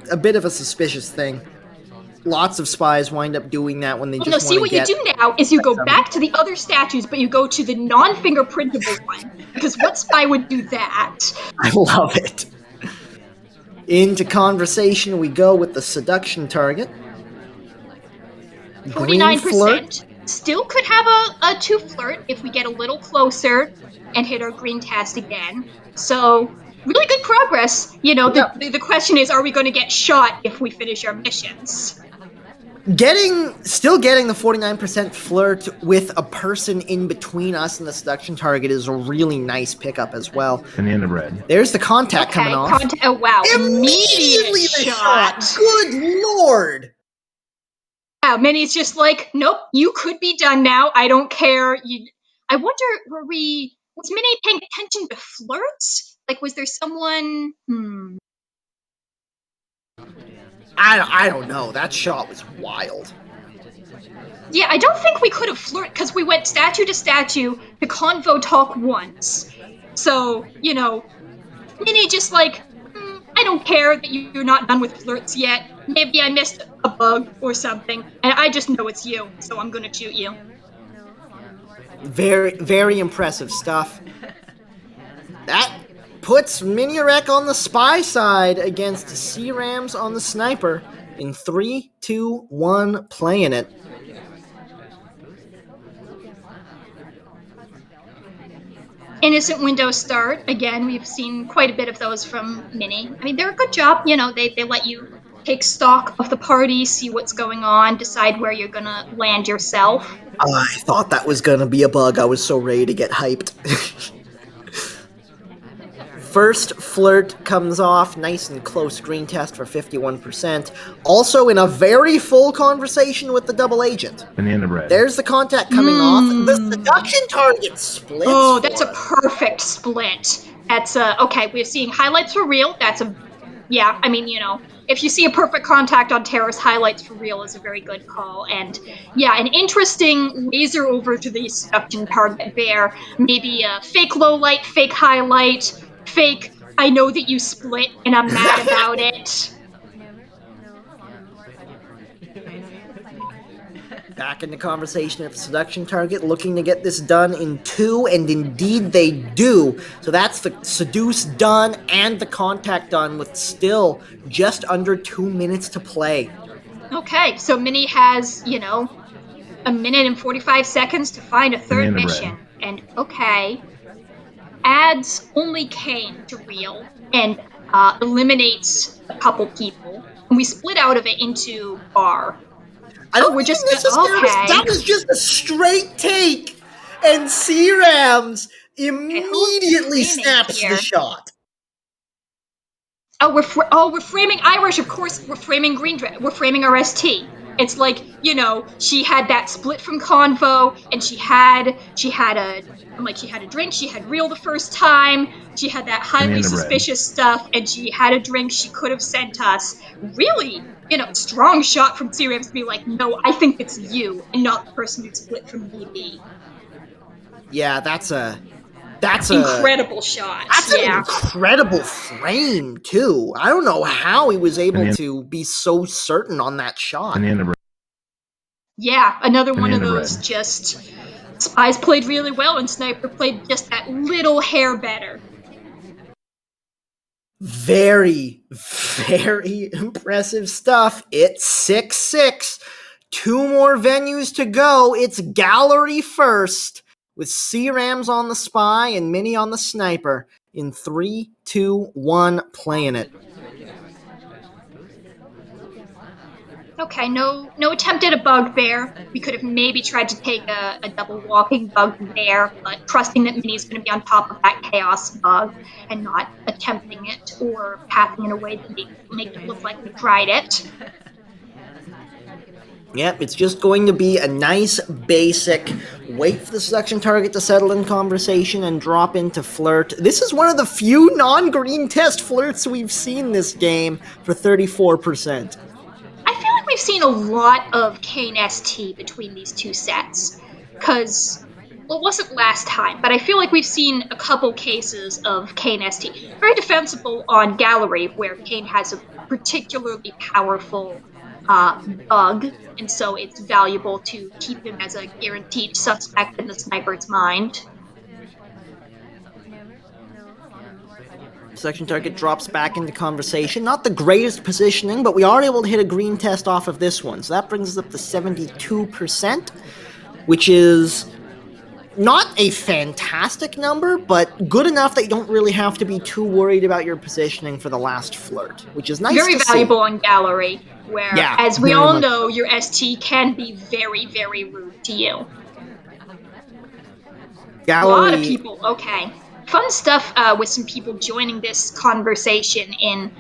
a bit of a suspicious thing. Lots of spies wind up doing that when they just see want to what get... you do now is you go back to the other statues, but you go to the non-fingerprintable one. Because what spy would do that? I love it. Into conversation we go with the seduction target. 49%. Still could have a 2 flirt if we get a little closer and hit our green test again. So, really good progress. You know, the question is, are we going to get shot if we finish our missions? Still getting the 49% flirt with a person in between us and the seduction target is a really nice pickup as well. Banana bread. There's the contact coming off. Oh, wow. Immediately the shot. Good lord. Wow, Minnie's just like, nope, you could be done now. I don't care. I wonder, was Minnie paying attention to flirts? Like, was there someone? I don't know. That shot was wild. Yeah, I don't think we could have flirted because we went statue to statue to convo talk once. So, you know, Minnie just like, I don't care that you're not done with flirts yet. Maybe I missed a bug or something, and I just know it's you, so I'm gonna shoot you. Very, very impressive stuff. That puts Miniorek on the spy side against C-Rams on the sniper in 3, 2, 1, playing it. Innocent window start. Again, we've seen quite a bit of those from Mini. I mean, they're a good job. You know, they let you take stock of the party, see what's going on, decide where you're gonna land yourself. I thought that was gonna be a bug. I was so ready to get hyped. First flirt comes off, nice and close green test for 51%. Also in a very full conversation with the double agent. Banana bread. There's the contact coming off. The seduction target splits. Oh, that's a perfect split. That's okay. We're seeing highlights for real. Yeah. I mean, you know, if you see a perfect contact on Terrace, highlights for real is a very good call. And yeah, an interesting laser over to the seduction target there. Maybe a fake low light, fake highlight, fake. I know that you split, and I'm mad about it. Back in the conversation at the seduction target, looking to get this done in 2, and indeed they do. So that's the seduce done and the contact done with still just under 2 minutes to play. Okay, so Minnie has, you know, 1 minute and 45 seconds to find a third mission. And okay, adds only Kane to real and eliminates a couple people. And we split out of it into bar. I don't think that was just a straight take, and C-Rams immediately snaps the shot. Oh, we're framing Irish. Of course, we're framing Green Dress. We're framing our ST. It's like, you know, she had that split from Convo, and she had a drink. She had real the first time. She had that highly suspicious stuff, and she had a drink she could have sent us. Really, you know, strong shot from C-Rams to be like, no, I think it's you, and not the person who split from BB. Yeah, that's incredible shot. That's an incredible frame too. I don't know how he was able to be so certain on that shot. Yeah, another one of those just spies played really well and Sniper played just that little hair better. Very, very impressive stuff. It's 6-6. 2 more venues to go. It's gallery first, with C-Rams on the spy and Mini on the sniper in 3, 2, 1, playing it. Okay, no attempt at a bugbear. We could have maybe tried to take a double walking bug there, but trusting that Minnie's going to be on top of that chaos bug and not attempting it or pathing in a way that make it look like we tried it. Yep, it's just going to be a nice basic wait for the selection target to settle in conversation and drop into flirt. This is one of the few non-green test flirts we've seen this game for 34%. I feel like we've seen a lot of Kane ST between these two sets. Because, well, it wasn't last time, but I feel like we've seen a couple cases of Kane ST. Very defensible on Gallery, where Kane has a particularly powerful bug, and so it's valuable to keep him as a guaranteed suspect in the sniper's mind. Selection target drops back into conversation. Not the greatest positioning, but we are able to hit a green test off of this one. So that brings us up to 72%, which is not a fantastic number, but good enough that you don't really have to be too worried about your positioning for the last flirt, which is nice Very to valuable see. on Gallery, where, Yeah, as we very all much know, so. your ST can be very, very rude to you. A lot of Gallery, people. Okay. Fun stuff with some people joining this conversation in.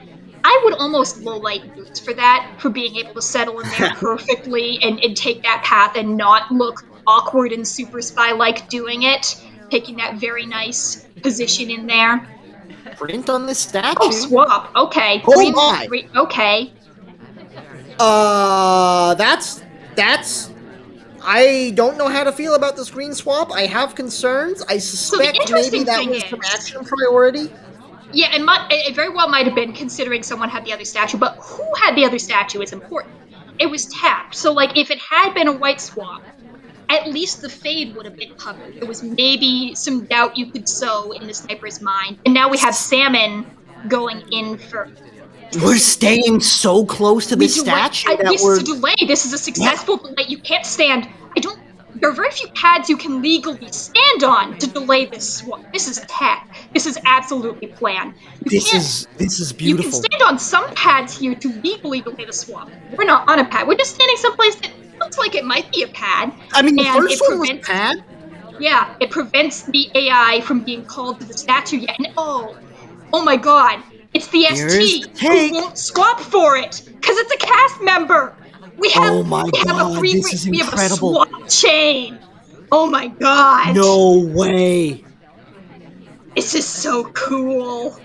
I would almost low light Boots for that, for being able to settle in there perfectly and take that path and not look awkward and super spy like doing it, taking that very nice position in there. print on this Oh, statue. swap. Okay. Oh my! Green. Okay. That's I don't know how to feel about this green swap. I have concerns. I So the suspect maybe interesting that thing was some is, action priority. yeah, it very well might have been, considering someone had the other statue, but who had the other statue is important. It was tapped. So, like, if it had been a white swap, at least the fade would have been covered. There was maybe some doubt you could sow in the sniper's mind. And now we have Salmon going in for. Is We're this staying so close to we this delay? statue that This is a we're delay. This is a yeah. successful delay. You can't stand. I don't. There are very few pads you can legally stand on to delay this swap. This is tech. This is absolutely planned. You can't. This is You can beautiful. stand on some pads here to legally delay the swap. We're not on a pad. We're just standing someplace that looks like it might be a pad, I mean, the and first it one was prevents. Pad. Yeah, it prevents the AI from being called to the statue yet. And oh my God, it's the Here's the ST who take. won't swap for it because it's a cast member. We have Oh my we have a god, this is we have a incredible. swap chain. Oh my God, No way. this is so cool.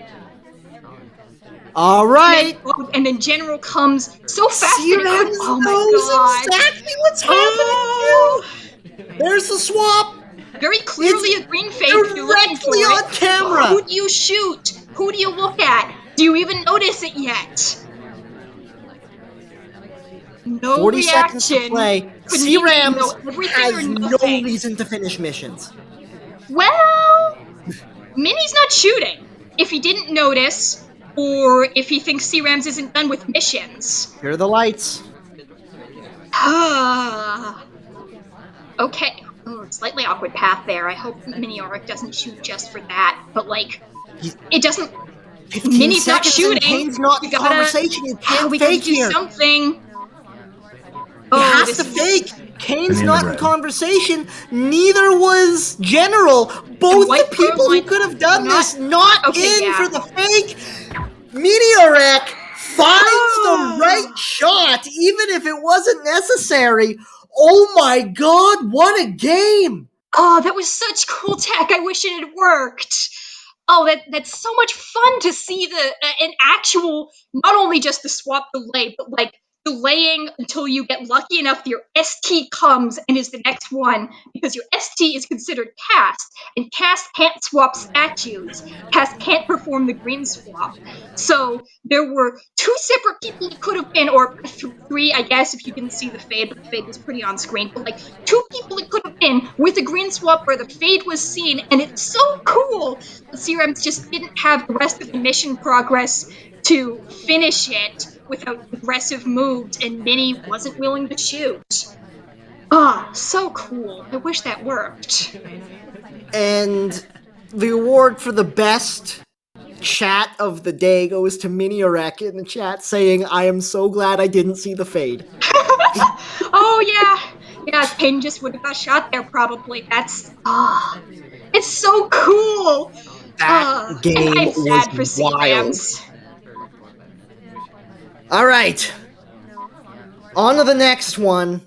All right. And then General comes so fast that it couldn't. C-Rams Oh my knows God. exactly what's happening Oh, too. There's the swap. very It's clearly a green fade if you're looking directly for it. on Who camera. do you shoot? Who do you look at? Do you even notice it yet? No 40 seconds to reaction. play. Couldn't be me. No, C-Rams everything or has no nothing. reason to finish missions. Well, Minnie's not shooting. If he didn't notice, or if he thinks C Rams isn't done with missions. Here are the lights. Okay. Oh, slightly awkward path there. I hope Miniorek doesn't shoot just for that. But, like, He's it doesn't. 15 Minnie's not seconds and shooting. Kane's not We in gotta. conversation. You can't We gotta fake do here. something. He Oh, has this to is. fake. Kane's not in conversation. Neither was General. And Both the White Pearl people who might could have done not. this not Okay, in yeah. for the fake. Miniorek finds the right shot, even if it wasn't necessary. Oh my god, what a game! Oh, that was such cool tech. I wish it had worked. Oh, that's so much fun to see an actual, not only just the swap delay, but like delaying until you get lucky enough that your ST comes and is the next one, because your ST is considered cast, and cast can't swap statues. Cast can't perform the green swap. So there were two separate people it could have been, or three, I guess, if you didn't see the fade, but the fade was pretty on screen. But like two people it could have been with a green swap where the fade was seen, and it's so cool. The Serums just didn't have the rest of the mission progress to finish it without aggressive moves, and Minnie wasn't willing to shoot. Ah, so cool. I wish that worked. And the award for the best chat of the day goes to Miniorek in the chat saying, I am so glad I didn't see the fade. Oh yeah, Payne just would have got shot there probably. It's so cool. That And game I'm was sad for C wild. Rams. All right. On to the next one.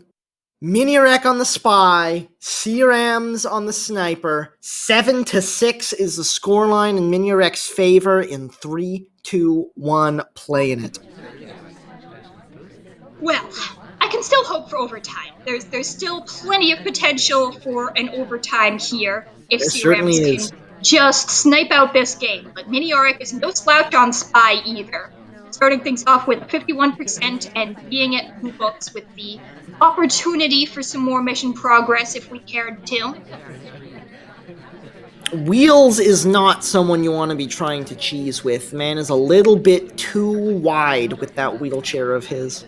Miniorek on the spy, C-Rams on the sniper. 7-6 is the scoreline in Miniorek's favor in 3, 2, 1, playing it. Well, I can still hope for overtime. There's still plenty of potential for an overtime here if There C certainly Rams can is. just snipe out this game. But Miniorek is no slouch on spy either. Starting things off with 51% and being at Blue Books with the opportunity for some more mission progress if we cared to. Wheels is not someone you want to be trying to cheese with. Man is a little bit too wide with that wheelchair of his.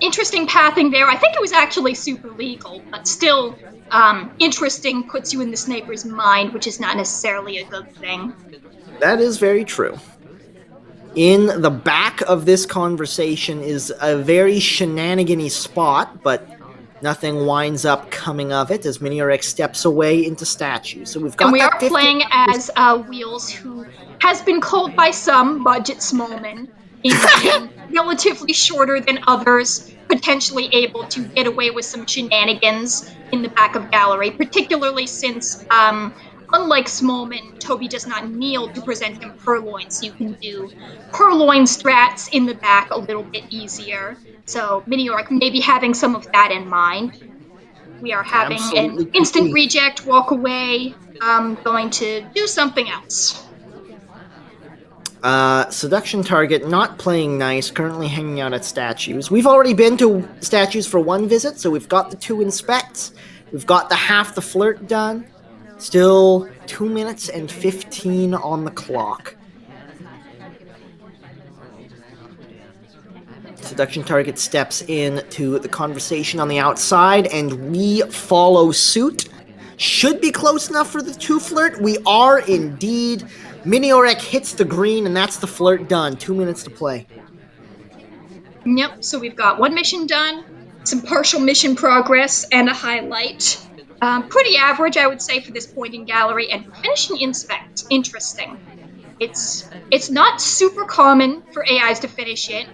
Interesting pathing there. I think it was actually super legal, but still interesting, puts you in the sniper's mind, which is not necessarily a good thing. That is very true. In the back of this conversation is a very shenanigan-y spot, but nothing winds up coming of it as Miniorek steps away into statue. So we've And got we that are 50. playing as Wheels, who has been called by some Budget Smallman in being relatively shorter than others, potentially able to get away with some shenanigans in the back of gallery, particularly since, unlike Smallman, Toby does not kneel to present him purloin, so you can do purloin strats in the back a little bit easier. So Miniorek maybe having some of that in mind. We are having an Absolutely could instant be. reject, walk away. I'm going to do something else. Seduction target not playing nice, currently hanging out at statues. We've already been to statues for one visit, so we've got the 2 inspects. We've got the half the flirt done. Still 2 minutes and 15 on the clock. Seduction target steps into the conversation on the outside, and we follow suit. Should be close enough for the 2 flirt. We are indeed. Miniorek hits the green, and that's the flirt done. 2 minutes to play. Yep, so we've got one mission done, some partial mission progress, and a highlight. Pretty average, I would say, for this point in gallery, and we're finishing inspect. Interesting. It's not super common for AIs to finish it,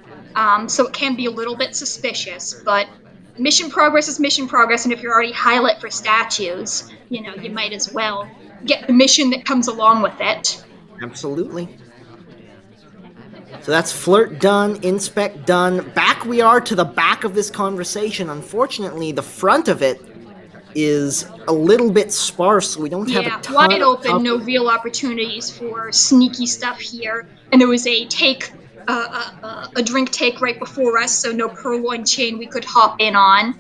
so it can be a little bit suspicious, but mission progress is mission progress, and if you're already highlight for statues, you might as well get the mission that comes along with it. Absolutely. So that's flirt done, inspect done. Back we are to the back of this conversation. Unfortunately, the front of it is a little bit sparse, so we don't have a ton wide of open, no cover. real opportunities for sneaky stuff here. And there was a a drink take right before us, so no purloin chain we could hop in on.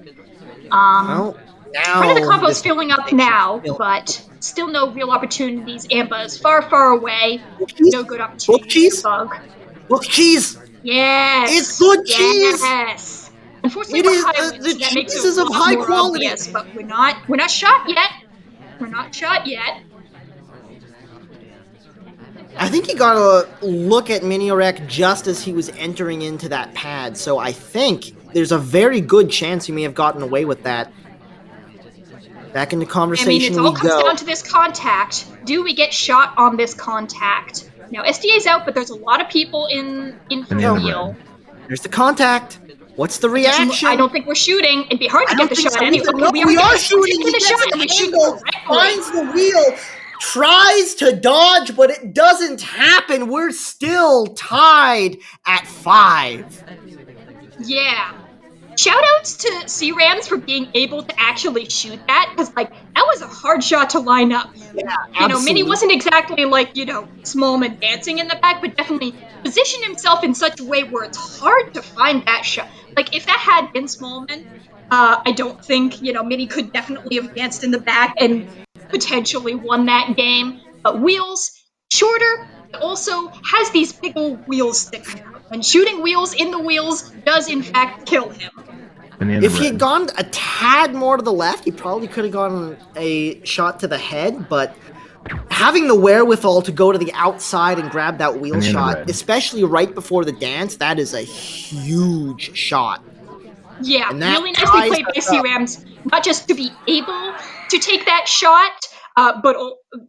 Well, Front of the now compo's this filling up conversation now, is but still no real opportunities. Amba is far, far away. book cheese? No good Book opportunities to cheese? bug. Book cheese! It's Yes, good cheese! yes. Unfortunately, It we're is Highland, the so that makes cheese it a is of lot high more quality. obvious. But we're not shot yet. We're not shot yet. I think he got a look at Miniorek just as he was entering into that pad, so I think there's a very good chance he may have gotten away with that. Back into conversation It we all comes go. down to this contact. Do we get shot on this contact? Now, SDA's out, but there's a lot of people in for Oh. real. There's the contact. What's the reaction? I don't think we're shooting. It'd be hard to get the shot so anyway. either. Okay, No, we are we're shooting. taking He the gets shot it and we shoot angled, correctly. finds the wheel, tries to dodge, but it doesn't happen. We're still tied at 5. Yeah. Shoutouts to C Rams for being able to actually shoot that, because that was a hard shot to line up. Yeah, Minnie absolutely. wasn't exactly like, Smallman dancing in the back, but definitely positioned himself in such a way where it's hard to find that shot. Like, if that had been Smallman, I don't think, Minnie could definitely have danced in the back and potentially won that game. But Wheels, shorter, also has these big old wheels sticking out. And shooting wheels in the wheels does, in fact, kill him. If he had gone a tad more to the left, he probably could have gotten a shot to the head, but having the wherewithal to go to the outside and grab that wheel Banana shot, bread. especially right before the dance, that is a huge shot. Yeah, And that really nicely ties played by us up. C-Rams, not just to be able to take that shot, but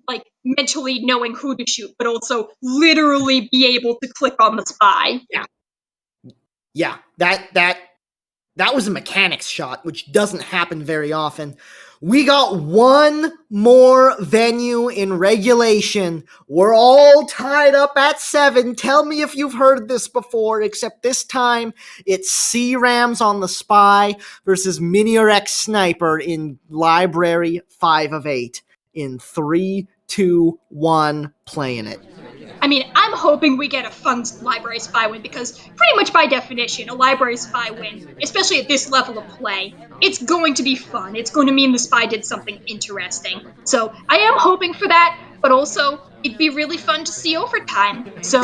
like mentally knowing who to shoot, but also literally be able to click on the spy. Yeah, that was a mechanics shot, which doesn't happen very often. We got one more venue in regulation. We're all tied up at 7. Tell me if you've heard this before, except this time it's C-Rams on the Spy versus Miniorek Sniper in Library 5 of 8. In 3, 2, 1, playing it. I mean, I'm hoping we get a fun library spy win because pretty much by definition, a library spy win, especially at this level of play, it's going to be fun. It's going to mean the spy did something interesting. So I am hoping for that, but also it'd be really fun to see overtime. So,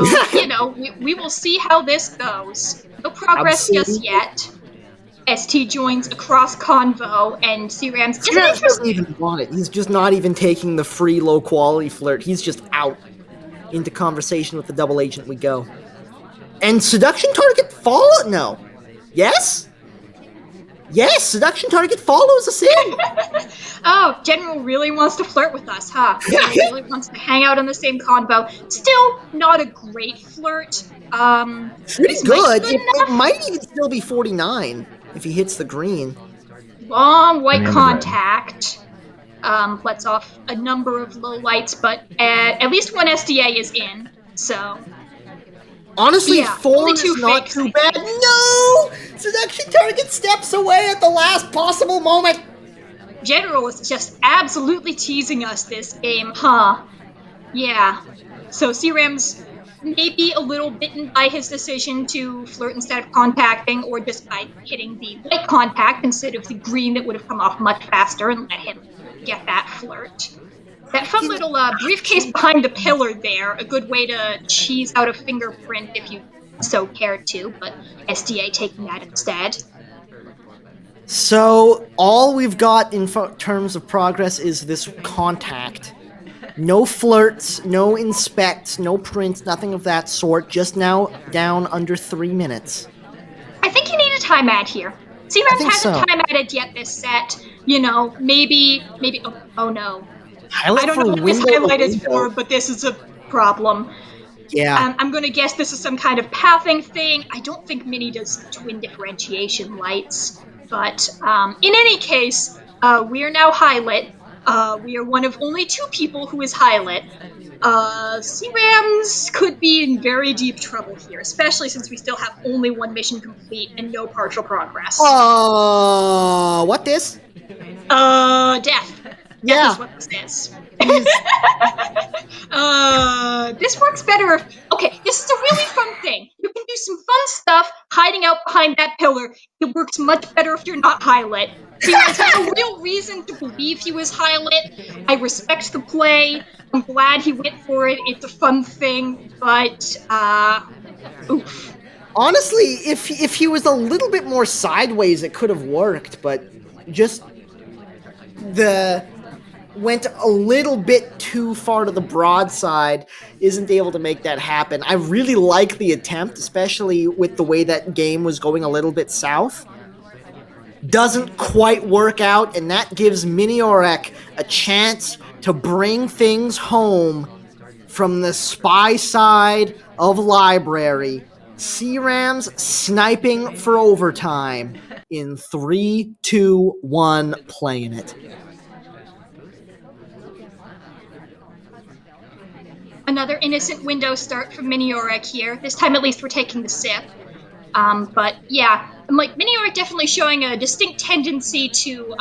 we will see how this goes. No progress just Absolutely. yet. ST joins across convo, and C-Rams isn't Rams doesn't interested. even want it. He's just not even taking the free low quality flirt. He's just out. Into conversation with the double agent we go. And seduction target follow? No. Yes? Yes, seduction target follows us in. Oh, General really wants to flirt with us, huh? General really wants to hang out in the same convo. Still not a great flirt. Pretty This might be good. good It enough. might even still be 49 if he hits the green. Long white Banana bread. contact. Lets off a number of low lights, but at least one SDA is in. So Honestly, yeah, only 4 two is not fakes, too I bad. think. No! Seduction target steps away at the last possible moment. General is just absolutely teasing us this game, huh? Yeah. So C-Rams maybe a little bitten by his decision to flirt instead of contacting, or just by hitting the white contact instead of the green that would have come off much faster and let him get that flirt. That fun little briefcase behind the pillar there, a good way to cheese out a fingerprint if you so cared to, but SDA taking that instead. So, all we've got in terms of progress is this contact. No flirts, no inspects, no prints, nothing of that sort. Just now down under 3 minutes. I think you need a time ad here. I C-Rams think hasn't so. time added yet this set. Maybe, oh no. I Highlight don't for know what this window to highlight is window. for, but this is a problem. Yeah. I'm going to guess this is some kind of pathing thing. I don't think Mini does twin differentiation lights. But in any case, we are now highlight. We are one of only 2 people who is highlight. C-Rams could be in very deep trouble here, especially since we still have only 1 mission complete and no partial progress. What this? Death. Death Yeah. is what this is. He's This works better if. Okay, this is a really fun thing. You can do some fun stuff hiding out behind that pillar. It works much better if you're not highlit. C-Rams has no real reason to believe he was highlit. I respect the play. I'm glad he went for it. It's a fun thing, but oof. honestly, if he was a little bit more sideways, it could have worked, but just the went a little bit too far to the broadside, isn't able to make that happen. I really like the attempt, especially with the way that game was going a little bit south. Doesn't quite work out, and that gives Miniorek a chance to bring things home from the spy side of library. C-Rams sniping for overtime in 3, 2, 1, playing it. Another innocent window start from Miniorek here. This time, at least, we're taking the sip. But yeah, I'm like Miniorek definitely showing a distinct tendency to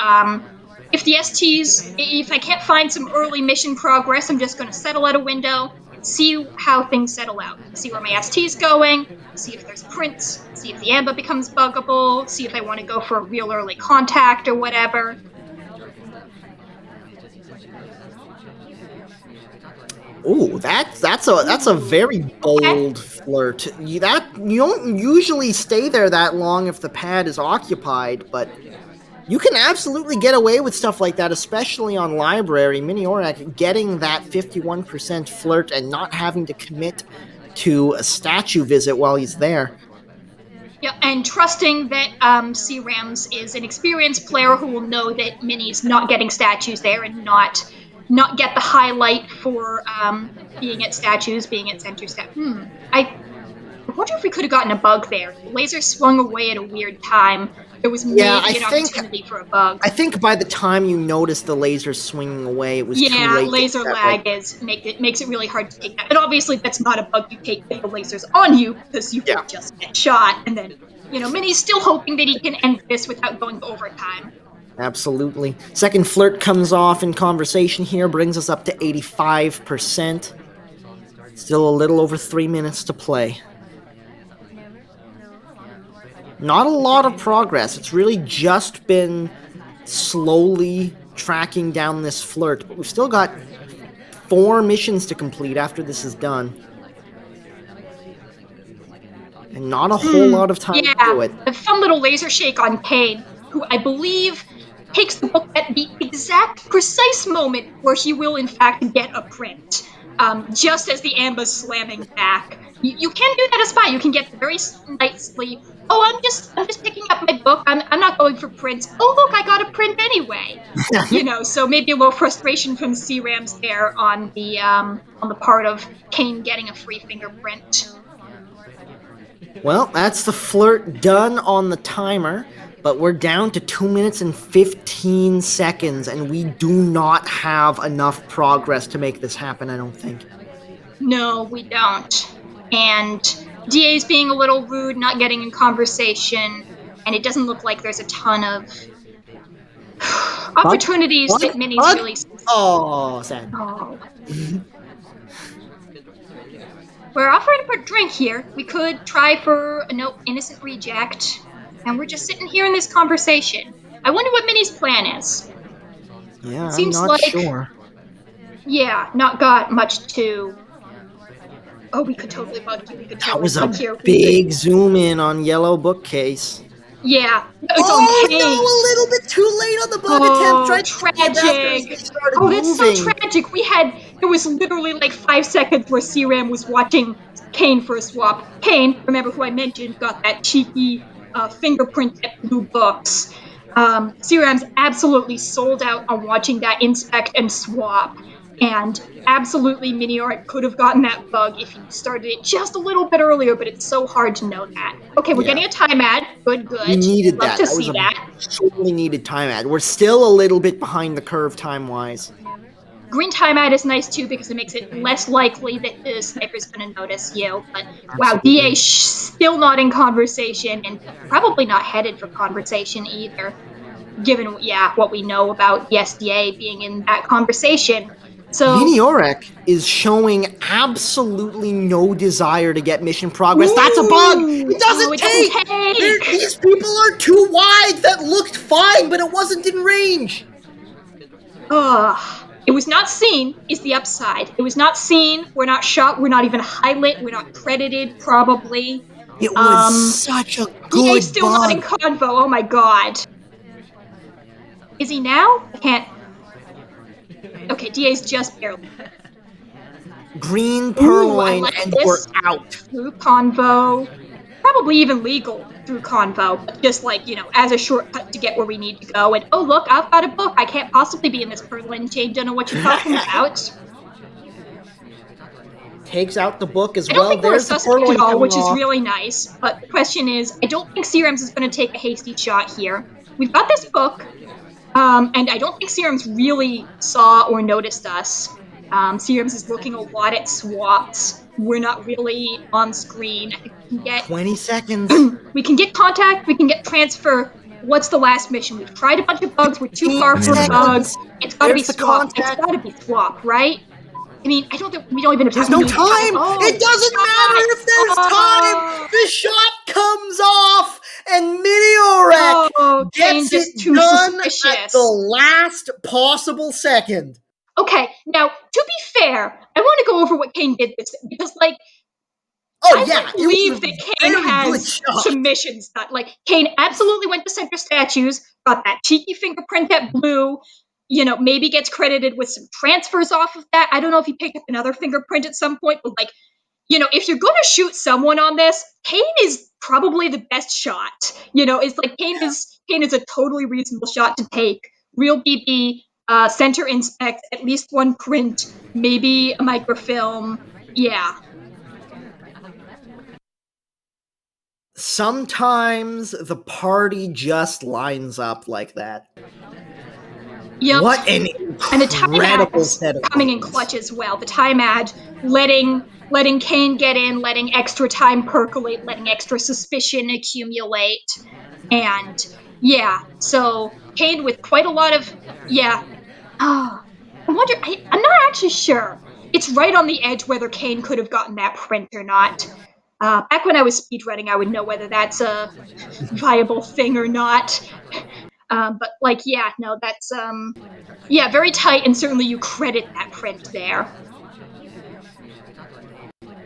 if the STs, if I can't find some early mission progress, I'm just going to settle at a window and see how things settle out. See where my ST's going, see if there's prints, see if the AMBA becomes buggable, see if I want to go for a real early contact or whatever. Ooh, that's a very bold flirt. You don't usually stay there that long if the pad is occupied, but You can absolutely get away with stuff like that, especially on Library. Miniorek getting that 51% flirt and not having to commit to a statue visit while he's there. Yeah, and trusting that C Rams is an experienced player who will know that Minnie's not getting statues there and not get the highlight for being at statues, being at center step. I wonder if we could have gotten a bug there. The laser swung away at a weird time. There was Yeah, maybe an opportunity for a bug. I think by the time you noticed the laser swinging away, it was too Yeah, late. laser lag makes it really hard to take that. And obviously, that's not a bug you take if the laser's on you because you Yeah, will just get shot. And then, Minnie's still hoping that he can end this without going to overtime. absolutely. Second flirt comes off in conversation here, brings us up to 85%. Still a little over 3 minutes to play. Not a lot of progress. It's really just been slowly tracking down this flirt, but we've still got 4 missions to complete after this is done. And not a whole lot of time to do it. A fun little laser shake on Kane, who I believe takes the book at the exact precise moment where he will, in fact, get a print. Just as the amber's slamming back. You can do that as spy. You can get very nicely. Oh, I'm just picking up my book. I'm not going for prints. Oh, look, I got a print anyway. So maybe a little frustration from C Rams there on the part of Kane getting a free fingerprint. Well, that's the flirt done on the timer, but we're down to 2 minutes and 15 seconds, and we do not have enough progress to make this happen, I don't think. No, we don't. And DA's being a little rude, not getting in conversation, and it doesn't look like there's a ton of opportunities that Minnie's really. Oh, sad. Oh. We're offering for a drink here. We could try for a no innocent reject, and we're just sitting here in this conversation. I wonder what Minnie's plan is. Yeah, I'm Seems not like, sure. Yeah, not got much to. Oh, we could totally bug you. We could That totally was a bug here. big zoom in on yellow bookcase. Yeah, it's Oh on no, Kane. a little bit too late on the bug attempt. Tried to escape after he Tragic. started Oh, that's so moving. tragic. There was literally like 5 seconds where C-Ram was watching Kane for a swap. Kane, remember who I mentioned, got that cheeky fingerprint at Blue Books. C-Ram's absolutely sold out on watching that inspect and swap. And absolutely, Miniorek could have gotten that bug if he started it just a little bit earlier, but it's so hard to know that. Okay, we're Yeah, getting a time ad. Good, we good. needed Love that. to That was see a that. sorely needed time ad. We're still a little bit behind the curve time wise. Green time ad is nice too because it makes it less likely that the sniper's going to notice you. But wow, Absolutely. DA still not in conversation and probably not headed for conversation either, given what we know about the SDA being in that conversation. So Miniorek is showing absolutely no desire to get mission progress. That's a bug. ooh, It doesn't it doesn't take. take. These people are too wide. That looked fine, but it wasn't in range. It was not seen is the upside. It was not seen. We're not shot. We're not even highlit. We're not credited, probably. It was such a DA good still not in bug. convo. Oh my god. Is he now? I can't. Okay, DA's just barely. Green Ooh, I purloin, like and we're this. out. Through convo. Probably even legal through convo, but just like, as a shortcut to get where we need to go. And oh, look, I've got a book. I can't possibly be in this purloin chain. Don't know what you're talking about. Takes out the book as I don't well. think we're a There's the suspect at purloin all, coming which is off. really nice. But the question is, I don't think Serums is going to take a hasty shot here. We've got this book, and I don't think Serums really saw or noticed us. Serums is looking a lot at swaps. We're not really on screen. I think we can get 20 seconds. we can get contact. We can get transfer. What's the last mission? We've tried a bunch of bugs. We're too 15 far for a bug. seconds. It's got to be There's the swap. It's contact. got to be swap, right? I mean, I don't think we don't even have time. There's no time. Oh, It doesn't matter if there's time. The shot comes off, and Miniorek Kane gets just it too done at the suspicious. last possible second. Okay, now to be fair, I want to go over what Kane did this because, like, Oh I yeah, don't it was believe a that Kane very good has shot. submissions. That like Kane absolutely went to center statues, got that cheeky fingerprint at blue. Maybe gets credited with some transfers off of that. I don't know if he picked up another fingerprint at some point, but like, if you're going to shoot someone on this, Kane is probably the best shot. It's like Kane is a totally reasonable shot to take. Real BB, center inspect, at least one print, maybe a microfilm. Yeah. Sometimes the party just lines up like that. Yep. What an And the time incredible ads set of coming in games. clutch as well. The time ad letting Kane get in, letting extra time percolate, letting extra suspicion accumulate. And yeah, so Kane with quite a lot of yeah. Oh, I wonder. I'm not actually sure. It's right on the edge whether Kane could have gotten that print or not. Back when I was speedrunning, I would know whether that's a viable thing or not. But like, yeah, no, that's yeah, very tight, and certainly you credit that print there.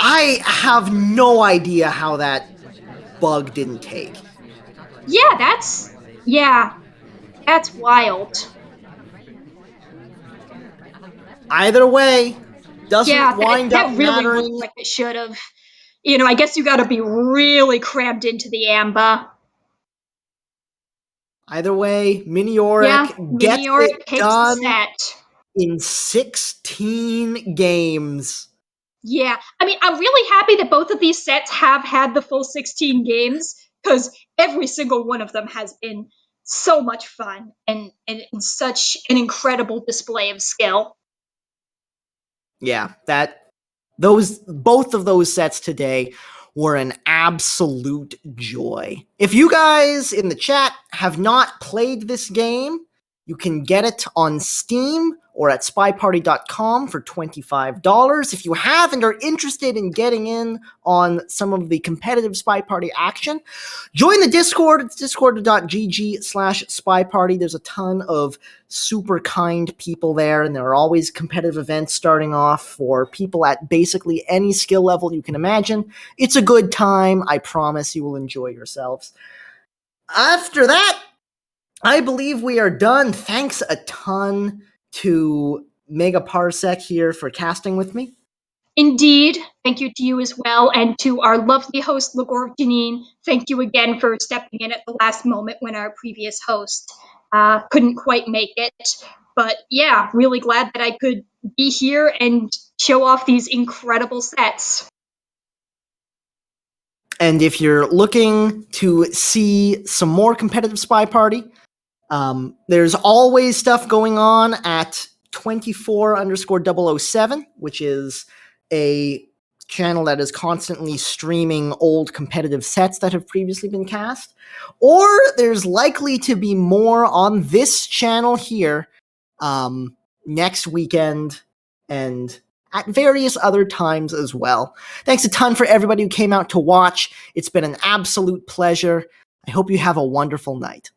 I have no idea how that bug didn't take. Yeah, yeah, that's wild. Either way, doesn't Yeah, that wind up that really looked mattering. like it should have. I guess you got to be really crammed into the AMBA. Either way, Yeah, Miniorek gets Miniorek it takes the done set. in 16 games. Yeah, I mean, I'm really happy that both of these sets have had the full 16 games because every single one of them has been so much fun and such an incredible display of skill. Yeah, that those both of those sets today were an absolute joy. If you guys in the chat have not played this game, you can get it on Steam or at spyparty.com for $25. If you have and are interested in getting in on some of the competitive Spy Party action, join the Discord. It's discord.gg/spyparty. There's a ton of super kind people there, and there are always competitive events starting off for people at basically any skill level you can imagine. It's a good time. I promise you will enjoy yourselves. After that, I believe we are done. Thanks a ton to Mega Parsec here for casting with me. Indeed, thank you to you as well, and to our lovely host, Ligor Janine. Thank you again for stepping in at the last moment when our previous host couldn't quite make it. But yeah, really glad that I could be here and show off these incredible sets. And if you're looking to see some more competitive Spy Party, there's always stuff going on at 24_007, which is a channel that is constantly streaming old competitive sets that have previously been cast. Or there's likely to be more on this channel here next weekend and at various other times as well. Thanks a ton for everybody who came out to watch. It's been an absolute pleasure. I hope you have a wonderful night.